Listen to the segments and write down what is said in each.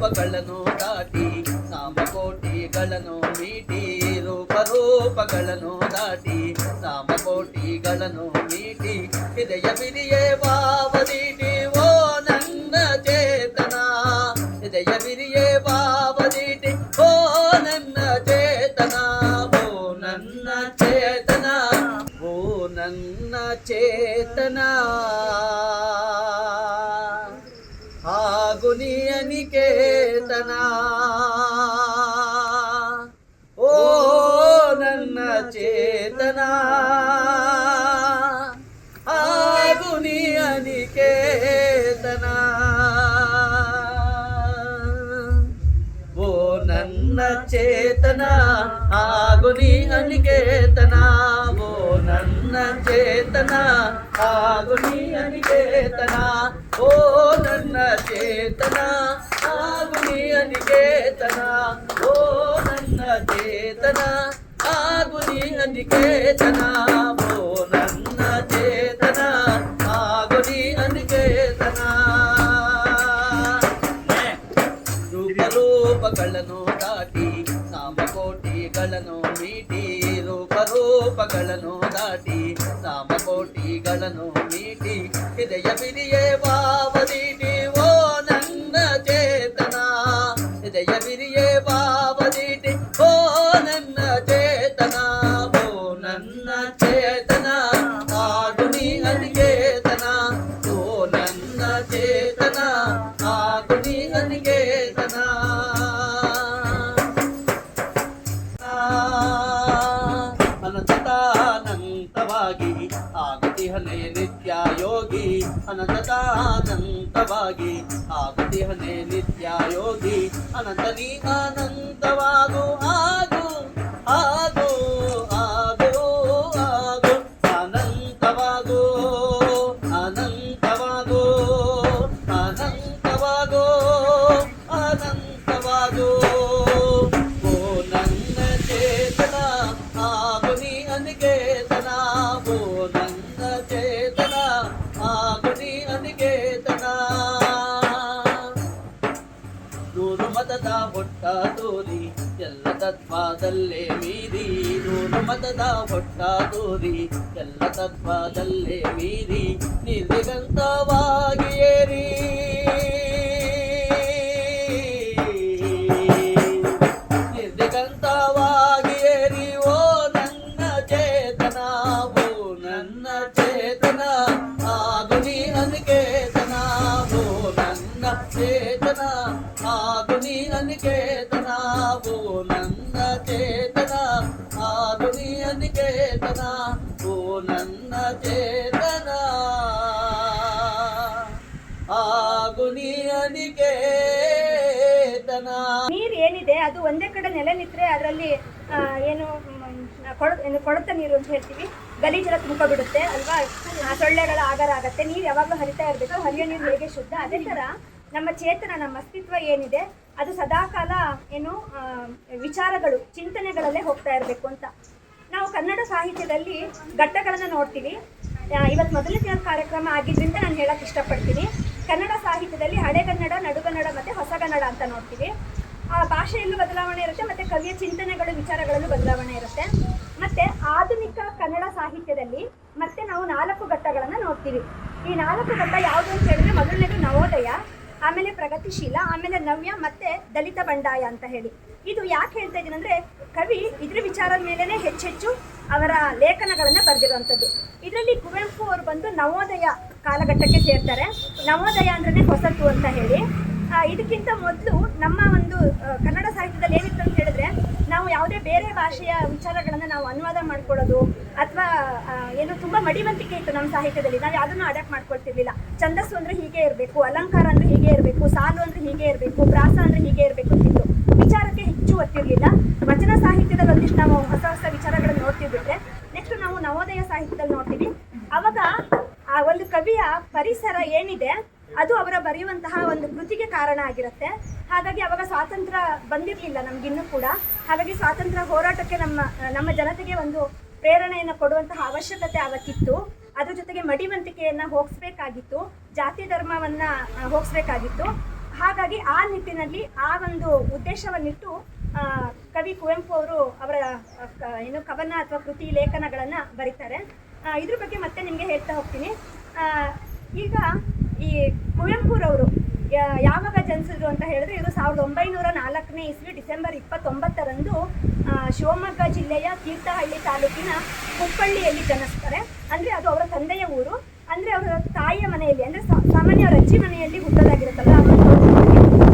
ರೂಪಗಳನ್ನು ದಾಟಿ ನಾಮಕೋಟಿಗಳನ್ನು ಮೀಟಿ ರೂಪಗಳನ್ನು ದಾಟಿ ನಾಮಕೋಟಿಗಳನ್ನು ಮೀಟಿ ಹೃದಯ ಬಿರಿಯೇ ಭಾವದೀಟಿ ಓ ನನ್ನ ಚೇತನ ಹೃದಯ ಬಿರಿಯೇ ಭಾವದೀಟಿ ಓ ನನ್ನ ಚೇತನ ಓ ನನ್ನ ಚೇತನ ಓ ನನ್ನ ಚೇತನ ಹಾಗೂ ನಿಯನಿಕೇತನ ಓ ನನ್ನ ಚೇತನ ಹಾಗೂ ನಿಯನಿಕೇತನ ಓ ನನ್ನ ಚೇತನ ಹಾಗೂ ನಿಯನಿಕೇತನ ಓ ನನ್ನ ಚೇತನ ಹಾಗೂ ನಿಯನಿಕೇತನ ಓ ನನ್ನ ಚೇತನ ಹಾಗೂ ನಿಯನಿಕೇತನ ಓ ನನ್ನ ಚೇತನ ಹಾಗೂ ನಿಯನಿಕೇತನ ಓ ನನ್ನ ಚೇತನ ಹಾಗೂ ನಿಯನಿಕೇತನ ರೂಪಗಳನ್ನು ದಾಟಿ ನಾಮಕೋಟಿಗಳನ್ನು ಮೀಟಿ ರೂಪಗಳನ್ನು ದಾಟಿ ನಾಮಕೋಟಿಗಳನ್ನು ಮೀಟಿ ಹೃದಯ ಬಿರಿಯೇ ಭಾವದೀಟಿ ಓ ನನ್ನ ಚೇತನ ಹೃದಯ ಬಿರಿಯೇ ಭಾವದೀಟಿ ಓ ನನ್ನ ಚೇತನ ಓ ನನ್ನ ಚೇತನ ಹಾಗೂ ನಿಯನಿಕೇತನ ಓ ನನ್ನ ಚೇತನ ಹಾಗೂ ನಿಯನಿಕೇತನ ಅನಂತಾನಂತವಾಗಿ ಆಗುತ್ತಿಹನೆ ನಿತ್ಯ ಯೋಗಿ ಅನಂತಾನಂತವಾಗಿ ಆಗುತ್ತಿಹನೆ ನಿತ್ಯ ಯೋಗಿ ಅನಂತ ನೀ ಅನಂತವಾಗು ಆಗು ಆಗು ಆಗು ಆಗು ಅನಂತವಾಗು ಅನಂತವಾಗು ಅನಂತವಾಗು ಅನಂತವಾಗು ಓ ನನ್ನ ಚೇತನ ಹಾಗೂ ನಿಯನಿಕೇತನ ಓ ನನ್ನ ಚೇತನ ಹಾಗೂ ನಿಯನಿಕೇತನ ನೂರು ಮತದ ಹೊಟ್ಟ ತೋರಿ ಎಲ್ಲ ತತ್ವದಲ್ಲೇ ಮೀರಿ ನೂರು ಮತದ ಹೊಟ್ಟ ತೋರಿ ಎಲ್ಲ ತತ್ವದಲ್ಲೇ ಮೀರಿ ನಿರ್ದಿಗಂತವಾಗಿ ಏರಿ ನಿರ್ದಿಗಂತವಾಗಿ ಏರಿ ಓ ನನ್ನ ಚೇತನ ಓ ನನ್ನ ಚೇತನ ಹಾಗೂ ನಿಯನಿಕೇತನ ಓ ನನ್ನ ಚೇತನ ಹಾಗೂ ನಿಯನಿಕೇತನ ಓ ನನ್ನ ಚೇತನ ಹಾಗೂ ನಿಯನಿಕೇತನ ಓ ನನ್ನ ಚೇತನ ಹಾಗೂ ನಿಯನಿಕೇತನ. ನೀರು ಏನಿದೆ ಅದು ಒಂದೇ ಕಡೆ ನೆಲೆ ನಿಂತರೆ ಅದರಲ್ಲಿ ಏನು ಕೊಳತ ನೀರು ಅಂತ ಹೇಳ್ತೀವಿ, ಗಲೀಜೆಲ್ಲ ತುಂಬಿಬಿಡುತ್ತೆ ಅಲ್ವಾ, ಸೊಳ್ಳೆಗಳ ಆಗಾರ ಆಗತ್ತೆ. ನೀರು ಯಾವಾಗಲೂ ಹರಿತಾ ಇರಬೇಕು. ಹರಿಯೋ ನೀರು ಹೇಗೆ ಶುದ್ಧ, ಅದೇ ಥರ ನಮ್ಮ ಚೇತನ, ನಮ್ಮ ಅಸ್ತಿತ್ವ ಏನಿದೆ ಅದು ಸದಾಕಾಲ ಏನು ವಿಚಾರಗಳು, ಚಿಂತನೆಗಳಲ್ಲೇ ಹೋಗ್ತಾ ಇರಬೇಕು ಅಂತ. ನಾವು ಕನ್ನಡ ಸಾಹಿತ್ಯದಲ್ಲಿ ಘಟ್ಟಗಳನ್ನು ನೋಡ್ತೀವಿ. ಇವತ್ತು ಮೊದಲನೇ ದಿನದ ಕಾರ್ಯಕ್ರಮ ಆಗಿದ್ದರಿಂದ ನಾನು ಹೇಳಕ್ಕೆ ಇಷ್ಟಪಡ್ತೀನಿ. ಕನ್ನಡ ಸಾಹಿತ್ಯದಲ್ಲಿ ಹಳೆಗನ್ನಡ, ನಡುಗನ್ನಡ ಮತ್ತು ಹೊಸಗನ್ನಡ ಅಂತ ನೋಡ್ತೀವಿ. ಆ ಭಾಷೆಯಲ್ಲೂ ಬದಲಾವಣೆ ಇರುತ್ತೆ ಮತ್ತು ಕವಿಯ ಚಿಂತನೆಗಳು, ವಿಚಾರಗಳಲ್ಲೂ ಬದಲಾವಣೆ ಇರುತ್ತೆ. ಮತ್ತು ಆಧುನಿಕ ಕನ್ನಡ ಸಾಹಿತ್ಯದಲ್ಲಿ ಮತ್ತೆ ನಾವು 4 ಘಟ್ಟಗಳನ್ನು ನೋಡ್ತೀವಿ. ಈ 4 ಘಟ್ಟ ಯಾವುದು ಅಂತ ಹೇಳಿದ್ರೆ, ಮೊದಲನೇದು ನವೋದಯ, ಆಮೇಲೆ ಪ್ರಗತಿಶೀಲ, ಆಮೇಲೆ ನವ್ಯ, ಮತ್ತೆ ದಲಿತ ಬಂಡಾಯ ಅಂತ ಹೇಳಿ. ಇದು ಯಾಕೆ ಹೇಳ್ತಾ ಇದ್ದೀನಿ ಅಂದರೆ, ಕವಿ ಇದ್ರ ವಿಚಾರದ ಮೇಲೇ ಹೆಚ್ಚೆಚ್ಚು ಅವರ ಲೇಖನಗಳನ್ನು ಬರೆದಿರುವಂಥದ್ದು. ಇದರಲ್ಲಿ ಕುವೆಂಪು ಅವರು ಬಂದು ನವೋದಯ ಕಾಲಘಟ್ಟಕ್ಕೆ ಸೇರ್ತಾರೆ. ನವೋದಯ ಅಂದ್ರೆ ಹೊಸತು ಅಂತ ಹೇಳಿ. ಇದಕ್ಕಿಂತ ಮೊದಲು ನಮ್ಮ ಒಂದು ಕನ್ನಡ ಸಾಹಿತ್ಯದಲ್ಲಿ ಏನಿತ್ತು ಅಂತ ಹೇಳಿದ್ರೆ, ನಾವು ಯಾವುದೇ ಬೇರೆ ಭಾಷೆಯ ವಿಚಾರಗಳನ್ನು ನಾವು ಅನುವಾದ ಮಾಡ್ಕೊಳ್ಳೋದು ಅಥವಾ ಏನು ತುಂಬ ಮಡಿವಂತಿಕೆ ಇತ್ತು ನಮ್ಮ ಸಾಹಿತ್ಯದಲ್ಲಿ. ನಾವು ಯಾವುದನ್ನು ಅಡಾಪ್ಟ್ ಮಾಡ್ಕೊಳ್ತಿರ್ಲಿಲ್ಲ. ಛಂದಸ್ಸು ಅಂದರೆ ಹೀಗೆ ಇರಬೇಕು, ಅಲಂಕಾರ ಅಂದರೆ ಹೀಗೆ ಇರಬೇಕು, ಸಾಲು ಅಂದರೆ ಹೀಗೆ ಇರಬೇಕು, ಪ್ರಾಸ ಅಂದರೆ ಹೀಗೆ ಇರಬೇಕು ಅಂತಿತ್ತು. ವಿಚಾರಕ್ಕೆ ಹೆಚ್ಚು ಒತ್ತಿರಲಿಲ್ಲ. ವಚನ ಸಾಹಿತ್ಯದಲ್ಲಿ ಒಂದಿಷ್ಟು ನಾವು ಹೊಸ ಹೊಸ ವಿಚಾರಗಳನ್ನು ನೋಡ್ತಿರ್ಬಿಟ್ರೆ, ನೆಕ್ಸ್ಟ್ ನಾವು ನವೋದಯ ಸಾಹಿತ್ಯದಲ್ಲಿ ನೋಡ್ತೀವಿ. ಅವಾಗ ಆ ಒಂದು ಕವಿಯ ಪರಿಸರ ಏನಿದೆ ಅದು ಅವರ ಬರೆಯುವಂತಹ ಒಂದು ಕೃತಿಗೆ ಕಾರಣ ಆಗಿರುತ್ತೆ. ಹಾಗಾಗಿ ಅವಾಗ ಸ್ವಾತಂತ್ರ್ಯ ಬಂದಿರಲಿಲ್ಲ ನಮಗಿನ್ನೂ ಕೂಡ. ಹಾಗಾಗಿ ಸ್ವಾತಂತ್ರ್ಯ ಹೋರಾಟಕ್ಕೆ ನಮ್ಮ ಜನತೆಗೆ ಒಂದು ಪ್ರೇರಣೆಯನ್ನು ಕೊಡುವಂತಹ ಅವಶ್ಯಕತೆ ಅವತ್ತಿತ್ತು. ಅದ್ರ ಜೊತೆಗೆ ಮಡಿವಂತಿಕೆಯನ್ನು ಹೋಗಿಸ್ಬೇಕಾಗಿತ್ತು, ಜಾತಿ ಧರ್ಮವನ್ನು ಹೋಗಿಸ್ಬೇಕಾಗಿತ್ತು. ಹಾಗಾಗಿ ಆ ನಿಟ್ಟಿನಲ್ಲಿ ಆ ಒಂದು ಉದ್ದೇಶವನ್ನಿಟ್ಟು ಕವಿ ಕುವೆಂಪು ಅವರು ಅವರ ಏನು ಕವನ ಅಥವಾ ಕೃತಿ ಲೇಖನಗಳನ್ನು ಬರೀತಾರೆ. ಇದ್ರ ಬಗ್ಗೆ ಮತ್ತೆ ನಿಮಗೆ ಹೇಳ್ತಾ ಹೋಗ್ತೀನಿ. ಈಗ ಈ ಕುವೆಂಪುರವರು ಯಾವಾಗ ಜನಿಸಿದ್ರು ಅಂತ ಹೇಳಿದ್ರೆ, ಇವರು 1904ನೇ ಇಸ್ವಿ ಡಿಸೆಂಬರ್ 29ರಂದು ಶಿವಮೊಗ್ಗ ಜಿಲ್ಲೆಯ ತೀರ್ಥಹಳ್ಳಿ ತಾಲೂಕಿನ ಕುಪ್ಪಳ್ಳಿಯಲ್ಲಿ ಜನಿಸ್ತಾರೆ. ಅಂದರೆ ಅದು ಅವರ ತಂದೆಯ ಊರು. ಅಂದರೆ ಅವರ ತಾಯಿಯ ಮನೆಯಲ್ಲಿ, ಅಂದರೆ ಸಾಮಾನ್ಯ ಅವರ ಅಜ್ಜಿ ಮನೆಯಲ್ಲಿ ಹುಟ್ಟೋದಾಗಿರುತ್ತಲ್ಲ.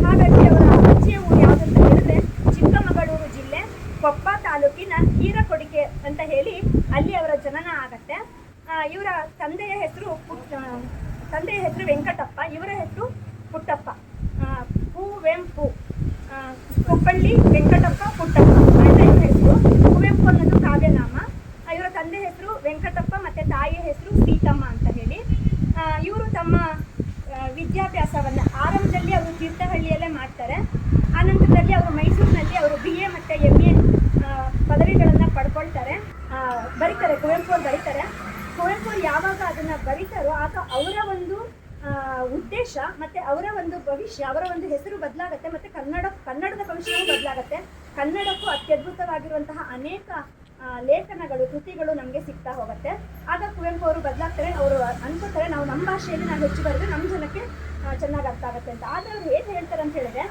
ಹಾಗಾಗಿ ಅವರ ಅಜ್ಜಿಯ ಊರು ಯಾವುದಂತ ಹೇಳಿದ್ರೆ ಚಿಕ್ಕಮಗಳೂರು ಜಿಲ್ಲೆ ಕೊಪ್ಪ ತಾಲೂಕಿನ ಹೀರಕೊಡಿಕೆ ಅಂತ ಹೇಳಿ ಅಲ್ಲಿ ಅವರ ಜನನ ಆಗತ್ತೆ. ಇವರ ತಂದೆಯ ಹೆಸರು ವೆಂಕಟಪ್ಪ, ಇವರ ಹೆಸರು ಪುಟ್ಟಪ್ಪ. ಕುವೆಂಪು, ಕುಪ್ಪಳ್ಳಿ ವೆಂಕಟಪ್ಪ ಪುಟ್ಟಪ್ಪ ಅಂತ ಇವರ ಹೆಸರು. ಕುವೆಂಪು ಅನ್ನೋದು ಕಾವ್ಯನಾಮ. ಇವರ ತಂದೆ ಹೆಸರು ವೆಂಕಟಪ್ಪ ಮತ್ತು ತಾಯಿಯ ಹೆಸರು ಸೀತಮ್ಮ ಅಂತ ಹೇಳಿ. ಇವರು ತಮ್ಮ ವಿದ್ಯಾಭ್ಯಾಸವನ್ನು ಆರಂಭದಲ್ಲಿ ಅವರು ತೀರ್ಥಹಳ್ಳಿಯಲ್ಲೇ ಮಾಡ್ತಾರೆ. ಆನಂತರದಲ್ಲಿ ಅವರು ಮೈಸೂರಿನಲ್ಲಿ ಅವರು BA ಮತ್ತು MA ಪದವಿಗಳನ್ನು ಪಡ್ಕೊಳ್ತಾರೆ. ಕುವೆಂಪು ಅವರು ಬರೀತಾರೆ. ಕುವೆಂಪು ಯಾವಾಗ ಅದನ್ನು ಬರೀತಾರೋ ಆಗ ಅವರ ಒಂದು ಉದ್ದೇಶ ಮತ್ತು ಅವರ ಒಂದು ಭವಿಷ್ಯ, ಅವರ ಒಂದು ಹೆಸರು ಬದಲಾಗುತ್ತೆ ಮತ್ತು ಕನ್ನಡದ ಭವಿಷ್ಯವೂ ಬದಲಾಗುತ್ತೆ. ಕನ್ನಡಕ್ಕೂ ಅತ್ಯದ್ಭುತವಾಗಿರುವಂತಹ ಅನೇಕ ಲೇಖನಗಳು, ಕೃತಿಗಳು ನಮಗೆ ಸಿಗ್ತಾ ಹೋಗುತ್ತೆ. ಆಗ ಕುವೆಂಪು ಅವರು ಬದಲಾಗ್ತಾರೆ. ಅವರು ಅನ್ಕೋತಾರೆ ನಾವು ನಮ್ಮ ಭಾಷೆಯಲ್ಲಿ ನಾವು ಹೆಚ್ಚು ಬರೆದ್ರೆ ನಮ್ಮ ಜನಕ್ಕೆ ಚೆನ್ನಾಗಿ ಅರ್ಥ ಆಗುತ್ತೆ ಅಂತ. ಆದರೆ ಅವರು ಏನು ಹೇಳ್ತಾರೆ ಅಂತ ಹೇಳಿದ್ರೆ,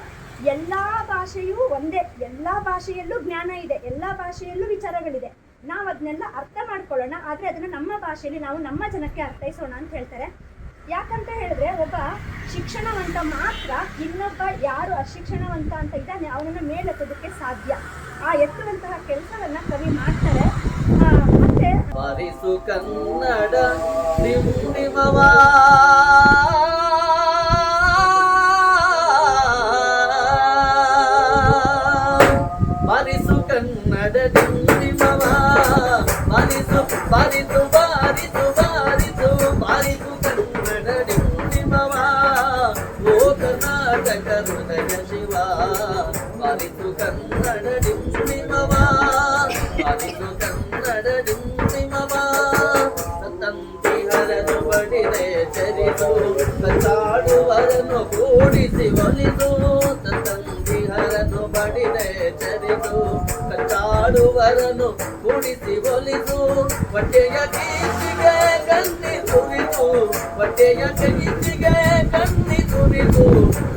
ಎಲ್ಲ ಭಾಷೆಯೂ ಒಂದೇ, ಎಲ್ಲ ಭಾಷೆಯಲ್ಲೂ ಜ್ಞಾನ ಇದೆ, ಎಲ್ಲ ಭಾಷೆಯಲ್ಲೂ ವಿಚಾರಗಳಿದೆ. ನಾವು ಅದನ್ನೆಲ್ಲ ಅರ್ಥ ಮಾಡ್ಕೊಳ್ಳೋಣ, ಆದರೆ ಅದನ್ನು ನಮ್ಮ ಭಾಷೆಯಲ್ಲಿ ನಾವು ನಮ್ಮ ಜನಕ್ಕೆ ಅರ್ಥೈಸೋಣ ಅಂತ ಹೇಳ್ತಾರೆ. ಯಾಕಂತ ಹೇಳಿದ್ರೆ, ಒಬ್ಬ ಶಿಕ್ಷಣವಂತ ಮಾತ್ರ ಇನ್ನೊಬ್ಬ ಯಾರು ಅಶಿಕ್ಷಣವಂತ ಅಂತ ಇದ್ದಾನೆ ಅವನನ್ನು ಮೇಲೆತ್ತೋದಕ್ಕೆ ಸಾಧ್ಯ. ಆ ಎತ್ತುವಂತಹ ಕೆಲಸವನ್ನ ಕವಿ ಮಾಡ್ತಾರೆ. ಮತ್ತೆ ಬಾರಿಸು ಕನ್ನಡ ಡಿಂಡಿಮವ, ಬಾರಿಸು ಕನ್ನಡ ಡಿಂಡಿಮವ, ಬಾರಿಸು ಬಾರಿಸು ಬಾರಿಸು ಬಾರಿಸು ಬಾರಿಸು ಕನ್ನಡ ಡಿಂಡಿಮವ, ಓ ಕರ್ನಾಟಕ ಹೃದಯ ಶಿವ, ಬಾರಿಸು ಕನ್ನಡ ಡಿಂಡಿಮವ, ಬಾರಿಸು ಕನ್ನಡ ಡಿಂಡಿಮವ, ತಂತಿ ಹರನು ಬಡಿರೆ ಚರಿಸು, ಕಚ್ಚಾಡುವರನು ಕೂಡಿಸಿ ಒಲಿಸು, ತಂತಿ ಹರನು ಬಡಿರೆ ಚರಿಸು, ಕಚ್ಚಾಡುವರನು ಕೂಡಿಸಿ ಒಲಿಸು, ಹೊಟ್ಟೆಯ ಕೀಚಿಗೆ ಕಣ್ಣಿ ತುರಿಸು, ಹೊಟ್ಟೆಯ ಕೀಚಿಗೆ ಕಣ್ಣಿ ತುರಿಸು,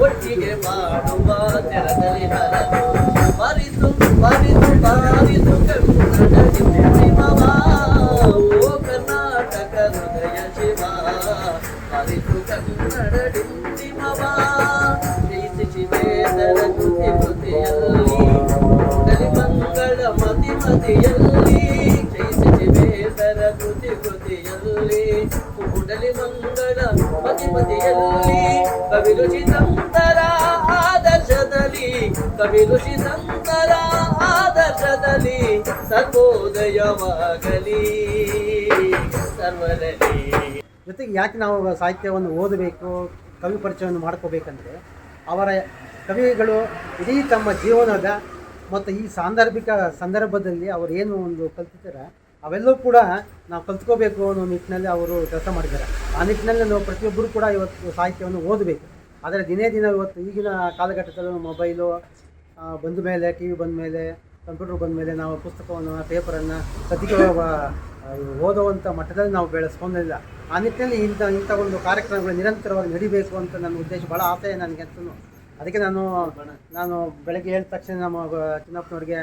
ಒಟ್ಟಿಗೆ ಮಾಡುವ ತೆರದಲ್ಲಿ ಹರನು, ಬಾರಿಸು ಬಾರಿಸು ಬಾರಿಸು ಕನ್ನಡ ಡಿಂಡಿಮವ, ಓ ಕರ್ನಾಟಕ ಹೃದಯ ಶಿವ, ಬಾರಿಸು ಕನ್ನಡ ಡಿಂಡಿಮವ, ಶ್ರೀ ಶಿವೇಂದ್ರ ಕೃತಿ ಕೃತಿಯಲ್ಲಿ ಕೂಡಲಿ ಮಂಗಳ ಮತಿ ಮತಿಯಲ್ಲಿ, ಶ್ರೀ ಶಿವೇಂದ್ರ ಕೃತಿ ಕೃತಿಯಲ್ಲಿ ಕೂಡಲಿ ಮಂಗಳ ಮತಿ ಮತಿಯಲ್ಲಿ, ಕವಿ ಋಷಿ ಸಂತರ ಆದರ್ಶದಲ್ಲಿ, ಕವಿ ಋಷಿ ಸಂತರ ಆದರ್ಶದಲ್ಲಿ ಸರ್ವೋದಯವಾಗಲಿ ಸರ್ವರಲ್ಲಿ. ಜೊತೆಗೆ ಯಾಕೆ ನಾವು ಸಾಹಿತ್ಯವನ್ನು ಓದಬೇಕು, ಕವಿ ಪರಿಚಯವನ್ನು ಮಾಡ್ಕೋಬೇಕಂದ್ರೆ, ಅವರ ಕವಿಗಳು ಇಡೀ ತಮ್ಮ ಜೀವನದ ಮತ್ತು ಈ ಸಾಂದರ್ಭಿಕ ಸಂದರ್ಭದಲ್ಲಿ ಅವರು ಏನು ಒಂದು ಕಲ್ತಿದ್ದಾರೆ ಅವೆಲ್ಲವೂ ಕೂಡ ನಾವು ಕಲ್ತ್ಕೋಬೇಕು ಅನ್ನೋ ನಿಟ್ಟಿನಲ್ಲಿ ಅವರು ಕೆಲಸ ಮಾಡಿದ್ದಾರೆ. ಆ ನಿಟ್ಟಿನಲ್ಲಿ ನಾವು ಪ್ರತಿಯೊಬ್ಬರು ಕೂಡ ಇವತ್ತು ಸಾಹಿತ್ಯವನ್ನು ಓದಬೇಕು. ಆದರೆ ದಿನೇ ದಿನ ಇವತ್ತು ಈಗಿನ ಕಾಲಘಟ್ಟದಲ್ಲಿ ಮೊಬೈಲು ಬಂದ ಮೇಲೆ, TV ಬಂದ ಮೇಲೆ, ಕಂಪ್ಯೂಟರ್ ಬಂದ ಮೇಲೆ ನಾವು ಪುಸ್ತಕವನ್ನು, ಪೇಪರನ್ನು ಸದ್ಯಕ್ಕೆ ಓದುವಂಥ ಮಟ್ಟದಲ್ಲಿ ನಾವು ಬೆಳೆಸ್ಕೊಂಡಿಲ್ಲ. ಆ ನಿಟ್ಟಿನಲ್ಲಿ ಇಂಥ ಒಂದು ಕಾರ್ಯಕ್ರಮಗಳು ನಿರಂತರವಾಗಿ ನಡಿಬೇಕು ಅಂತ ನನ್ನ ಉದ್ದೇಶ, ಭಾಳ ಆಸೆ ನನಗೆ ಅಂತೂ. ಅದಕ್ಕೆ ನಾನು ಬೆಳಗ್ಗೆ ಹೇಳಿದ ತಕ್ಷಣ ನಮ್ಮ ಚಿನ್ನಪ್ಪನವ್ರಿಗೆ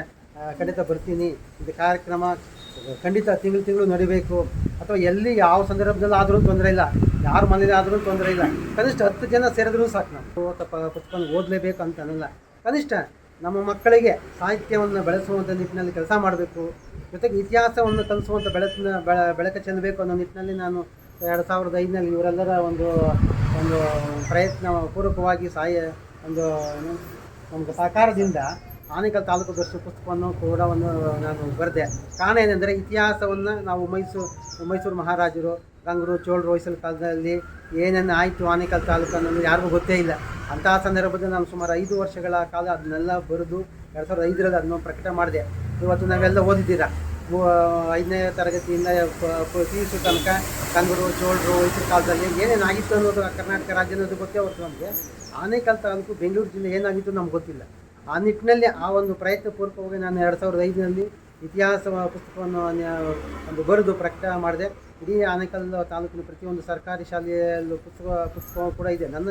ಖಂಡಿತ ಬರ್ತೀನಿ, ಇದು ಕಾರ್ಯಕ್ರಮ ಖಂಡಿತ ತಿಂಗಳು ನಡಿಬೇಕು, ಅಥವಾ ಎಲ್ಲಿ ಯಾವ ಸಂದರ್ಭದಲ್ಲಿ ಆದರೂ ತೊಂದರೆ ಇಲ್ಲ, ಯಾರ ಮನೇಲಿ ಆದರೂ ತೊಂದರೆ ಇಲ್ಲ, ಕನಿಷ್ಠ 10 ಜನ ಸೇರಿದ್ರೂ ಸಾಕು. ನಾವು ಪುಸ್ತಕ ಓದಲೇಬೇಕು ಅಂತ ಅನ್ನಲ್ಲ, ಕನಿಷ್ಠ ನಮ್ಮ ಮಕ್ಕಳಿಗೆ ಸಾಹಿತ್ಯವನ್ನು ಬೆಳೆಸುವಂಥ ನಿಟ್ಟಿನಲ್ಲಿ ಕೆಲಸ ಮಾಡಬೇಕು. ಜೊತೆಗೆ ಇತಿಹಾಸವನ್ನು ಕಲಿಸುವಂಥ ಬೆಳಕು ಚೆಲ್ಲಬೇಕು ಅನ್ನೋ ನಿಟ್ಟಿನಲ್ಲಿ ನಾನು 2005ನಲ್ಲಿ ಇವರೆಲ್ಲರ ಒಂದು ಪ್ರಯತ್ನ ಪೂರ್ವಕವಾಗಿ ನಮಗೆ ಸಹಕಾರದಿಂದ ಆನೇಕಲ್ ತಾಲೂಕು ದರ್ಶನ ಪುಸ್ತಕವನ್ನು ಕೂಡ ನಾನು ಬರೆದೆ. ಕಾರಣ ಏನೆಂದರೆ, ಇತಿಹಾಸವನ್ನು ನಾವು ಮೈಸೂರು ಮಹಾರಾಜರು, ಗಂಗರು, ಚೋಳರು, ಹೊಯ್ಸಳ ಕಾಲದಲ್ಲಿ ಏನೇನು ಆಯಿತು ಆನೇಕಲ್ ತಾಲೂಕು ಅನ್ನೋದು ಯಾರಿಗೂ ಗೊತ್ತೇ ಇಲ್ಲ. ಅಂತಹ ಸಂದರ್ಭದಲ್ಲಿ ನಾನು ಸುಮಾರು 5 ವರ್ಷಗಳ ಕಾಲ ಅದನ್ನೆಲ್ಲ ಬರೆದು 2005ರಲ್ಲಿ ಅದನ್ನು ಪ್ರಕಟ ಮಾಡಿದೆ. ಇವತ್ತು ನಾವೆಲ್ಲ ಓದಿದ್ದೀರಾ, 5ನೇ ತರಗತಿಯಿಂದ PUC ತನಕ ಗಂಗರು, ಚೋಳರು, ಹೊಯ್ಸಳ ಕಾಲದಲ್ಲಿ ಏನೇನಾಗಿತ್ತು ಅನ್ನೋದು ಕರ್ನಾಟಕ ರಾಜ್ಯ ಅನ್ನೋದು ಗೊತ್ತೇ ಹೊರತು ನಮಗೆ. ಆನೇಕಲ್ ತಾಲೂಕು ಬೆಂಗಳೂರು ಜಿಲ್ಲೆ ಏನಾಗಿತ್ತು ನಮ್ಗೆ ಗೊತ್ತಿಲ್ಲ. ಆ ನಿಟ್ಟಿನಲ್ಲಿ ಆ ಒಂದು ಪ್ರಯತ್ನ ಪೂರ್ವಕವಾಗಿ ನಾನು 2005ನಲ್ಲಿ ಇತಿಹಾಸ ಪುಸ್ತಕವನ್ನು ಒಂದು ಬರೆದು ಪ್ರಕಟ ಮಾಡಿದೆ. ಇಡೀ ಆನೇಕಲ್ ತಾಲೂಕಿನ ಪ್ರತಿಯೊಂದು ಸರ್ಕಾರಿ ಶಾಲೆಯಲ್ಲೂ ಪುಸ್ತಕ ಕೂಡ ಇದೆ. ನನ್ನ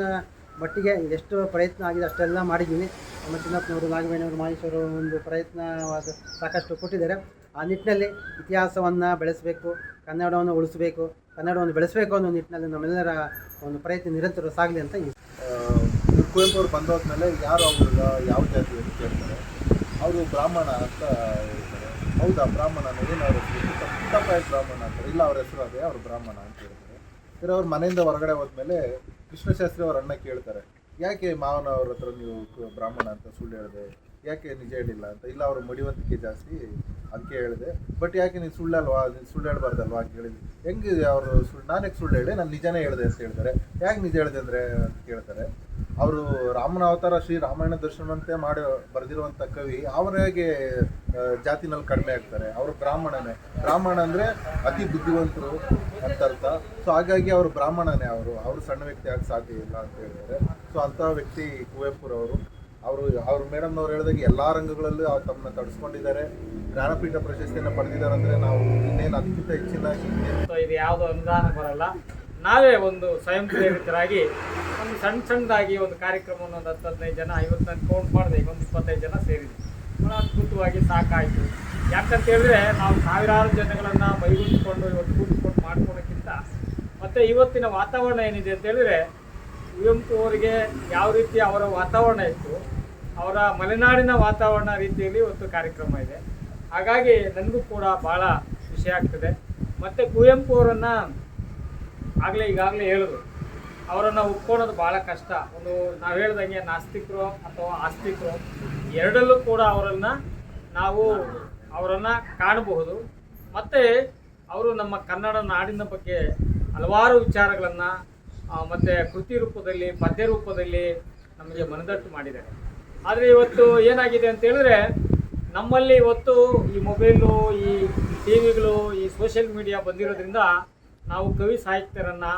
ಮಟ್ಟಿಗೆ ಎಷ್ಟು ಪ್ರಯತ್ನ ಆಗಿದೆ ಅಷ್ಟೆಲ್ಲ ಮಾಡಿದ್ದೀನಿ. ನಮ್ಮ ಚಿನ್ನಪ್ಪನವರು, ನಾಗವೇಣಿಯವರು, ಮಹೇಶ್ವರು ಒಂದು ಪ್ರಯತ್ನವಾದ ಸಾಕಷ್ಟು ಕೊಟ್ಟಿದ್ದಾರೆ. ಆ ನಿಟ್ಟಿನಲ್ಲಿ ಇತಿಹಾಸವನ್ನು ಬೆಳೆಸಬೇಕು, ಕನ್ನಡವನ್ನು ಉಳಿಸಬೇಕು, ಕನ್ನಡವನ್ನು ಬೆಳೆಸಬೇಕು ಅನ್ನೋ ನಿಟ್ಟಿನಲ್ಲಿ ನಮ್ಮೆಲ್ಲರ ಒಂದು ಪ್ರಯತ್ನ ನಿರಂತರ ಸಾಗಲಿ ಅಂತ. ಕುವೆಂಪು ಅವರು ಬಂದೋದ್ಮೇಲೆ ಯಾರು ಅವ್ರಿಗೆ ಯಾವ ಜಾತಿ ಅಂತ ಕೇಳ್ತಾರೆ. ಅವರು ಬ್ರಾಹ್ಮಣ ಅಂತ ಹೇಳ್ತಾರೆ. ಹೌದಾ ಬ್ರಾಹ್ಮಣ ಏನು ಅವ್ರ ಹೆಸರು ಪುಟ್ಟಪ್ಪ ಬ್ರಾಹ್ಮಣ ಅಂತಾರೆ. ಇಲ್ಲ ಅವ್ರ ಹೆಸರು ಅದೇ ಅವ್ರು ಬ್ರಾಹ್ಮಣ ಅಂತ ಹೇಳ್ತಾರೆ. ಸರಿ ಅವ್ರ ಮನೆಯಿಂದ ಹೊರಗಡೆ ಹೋದ್ಮೇಲೆ ಕೃಷ್ಣಶಾಸ್ತ್ರಿ ಅವ್ರ ಅಣ್ಣ ಕೇಳ್ತಾರೆ, ಯಾಕೆ ಮಾವನವ್ರ ಹತ್ರ ನೀವು ಬ್ರಾಹ್ಮಣ ಅಂತ ಸುಳ್ಳು ಹೇಳಿದೆ, ಯಾಕೆ ನಿಜ ಹೇಳಿಲ್ಲ ಅಂತ. ಇಲ್ಲ ಅವ್ರ ಮಡಿವಂತಿಕೆ ಜಾಸ್ತಿ ಅದಕ್ಕೆ ಹೇಳಿದೆ. ಬಟ್ ಯಾಕೆ ನೀನು ಸುಳ್ಳಲ್ವಾ, ನೀನು ಸುಳ್ಳು ಹೇಳ್ಬಾರ್ದಲ್ವಾ ಅಂತ ಹೇಳಿದ್ವಿ. ಹೆಂಗೆ ಅವರು ನಾನೇ ಸುಳ್ಳು ಹೇಳಿ ನಾನು ನಿಜನೇ ಹೇಳಿದೆ ಅಂತ ಹೇಳ್ತಾರೆ. ಯಾಕೆ ನಿಜ ಹೇಳಿದೆ ಅಂದರೆ ಅಂತ ಕೇಳ್ತಾರೆ. ಅವರು ರಾಮನ ಅವತಾರ ಶ್ರೀ ರಾಮಾಯಣ ದರ್ಶನಂತೆ ಮಾಡಿ ಬರೆದಿರುವಂಥ ಕವಿ ಅವರಿಗೆ ಜಾತಿನಲ್ಲಿ ಕಡಿಮೆ ಆಗ್ತಾರೆ. ಅವರು ಬ್ರಾಹ್ಮಣನೇ. ಬ್ರಾಹ್ಮಣ ಅಂದರೆ ಅತಿ ಬುದ್ಧಿವಂತರು ಅಂತ ಅರ್ಥ. ಸೊ ಹಾಗಾಗಿ ಅವರು ಬ್ರಾಹ್ಮಣನೇ. ಅವರು ಸಣ್ಣ ವ್ಯಕ್ತಿ ಆಗಿ ಸಾಧ್ಯ ಇಲ್ಲ ಅಂತ ಹೇಳ್ತಾರೆ. ಸೊ ಅಂಥ ವ್ಯಕ್ತಿ ಕುವೆಂಪುರವರು. ಅವರು ಮೇಡಮ್ನವ್ರು ಹೇಳಿದಾಗ ಎಲ್ಲ ರಂಗಗಳಲ್ಲೂ ತಮ್ಮನ್ನ ತಡಿಸ್ಕೊಂಡಿದ್ದಾರೆ. ಜ್ಞಾನಪೀಠ ಪ್ರಶಸ್ತಿಯನ್ನು ಪಡೆದಿದ್ದಾರೆ ಅಂದರೆ ನಾವು ಇನ್ನೇನು ಅದಕ್ಕಿಂತ ಹೆಚ್ಚಿನಾಗಿ ಇದು ಯಾವುದೋ ಅನುದಾನ ಬರಲ್ಲ. ನಾವೇ ಒಂದು ಸ್ವಯಂ ಪ್ರೇರಿತರಾಗಿ ಒಂದು ಸಣ್ಣದಾಗಿ ಒಂದು ಕಾರ್ಯಕ್ರಮವನ್ನು ಒಂದು 10-15 ಜನ 50 ಕೌಂಟ್ ಮಾಡಿದೆ. ಈಗ ಒಂದು 25 ಜನ ಸೇರಿದ್ವಿ. ಭಾಳ ಅದ್ಭುತವಾಗಿ ಸಾಕಾಯಿತು. ಯಾಕಂತ ಹೇಳಿದ್ರೆ ನಾವು ಸಾವಿರಾರು ಜನಗಳನ್ನು ಮೈಗೂಡಿಸ್ಕೊಂಡು ಇವತ್ತು ಕೂಡಿಸ್ಕೊಂಡು ಮಾಡ್ಕೊಳೋಕ್ಕಿಂತ ಮತ್ತು ಇವತ್ತಿನ ವಾತಾವರಣ ಏನಿದೆ ಅಂತ ಹೇಳಿದ್ರೆ ಕುವೆಂಪು ಅವರಿಗೆ ಯಾವ ರೀತಿ ಅವರ ವಾತಾವರಣ ಇತ್ತು, ಅವರ ಮಲೆನಾಡಿನ ವಾತಾವರಣ ರೀತಿಯಲ್ಲಿ ಇವತ್ತು ಕಾರ್ಯಕ್ರಮ ಇದೆ. ಹಾಗಾಗಿ ನನಗೂ ಕೂಡ ಭಾಳ ಖುಷಿ ಆಗ್ತದೆ. ಮತ್ತು ಕುವೆಂಪು ಅವರನ್ನು ಈಗಾಗಲೇ ಹೇಳಿದ್ರು, ಅವರನ್ನು ಒಪ್ಕೊಳ್ಳೋದು ಭಾಳ ಕಷ್ಟ. ಒಂದು ನಾವು ಹೇಳ್ದಂಗೆ ನಾಸ್ತಿಕರು ಅಥವಾ ಆಸ್ತಿಕರು ಎರಡಲ್ಲೂ ಕೂಡ ಅವರನ್ನು ಕಾಣಬಹುದು. ಮತ್ತು ಅವರು ನಮ್ಮ ಕನ್ನಡ ನಾಡಿನ ಬಗ್ಗೆ ಹಲವಾರು ವಿಚಾರಗಳನ್ನು ಮತ್ತು ಕೃತಿ ರೂಪದಲ್ಲಿ, ಪದ್ಯ ರೂಪದಲ್ಲಿ ನಮಗೆ ಮನದಟ್ಟು ಮಾಡಿದ್ದಾರೆ. ಆದರೆ ಇವತ್ತು ಏನಾಗಿದೆ ಅಂತ ಹೇಳಿದ್ರೆ ನಮ್ಮಲ್ಲಿ ಇವತ್ತು ಈ ಮೊಬೈಲು, ಈ ಟಿವಿಗಳು, ಈ ಸೋಷಿಯಲ್ ಮೀಡಿಯಾ ಬಂದಿರೋದ್ರಿಂದ ನಾವು ಕವಿ ಸಾಹಿತ್ಯರನ್ನು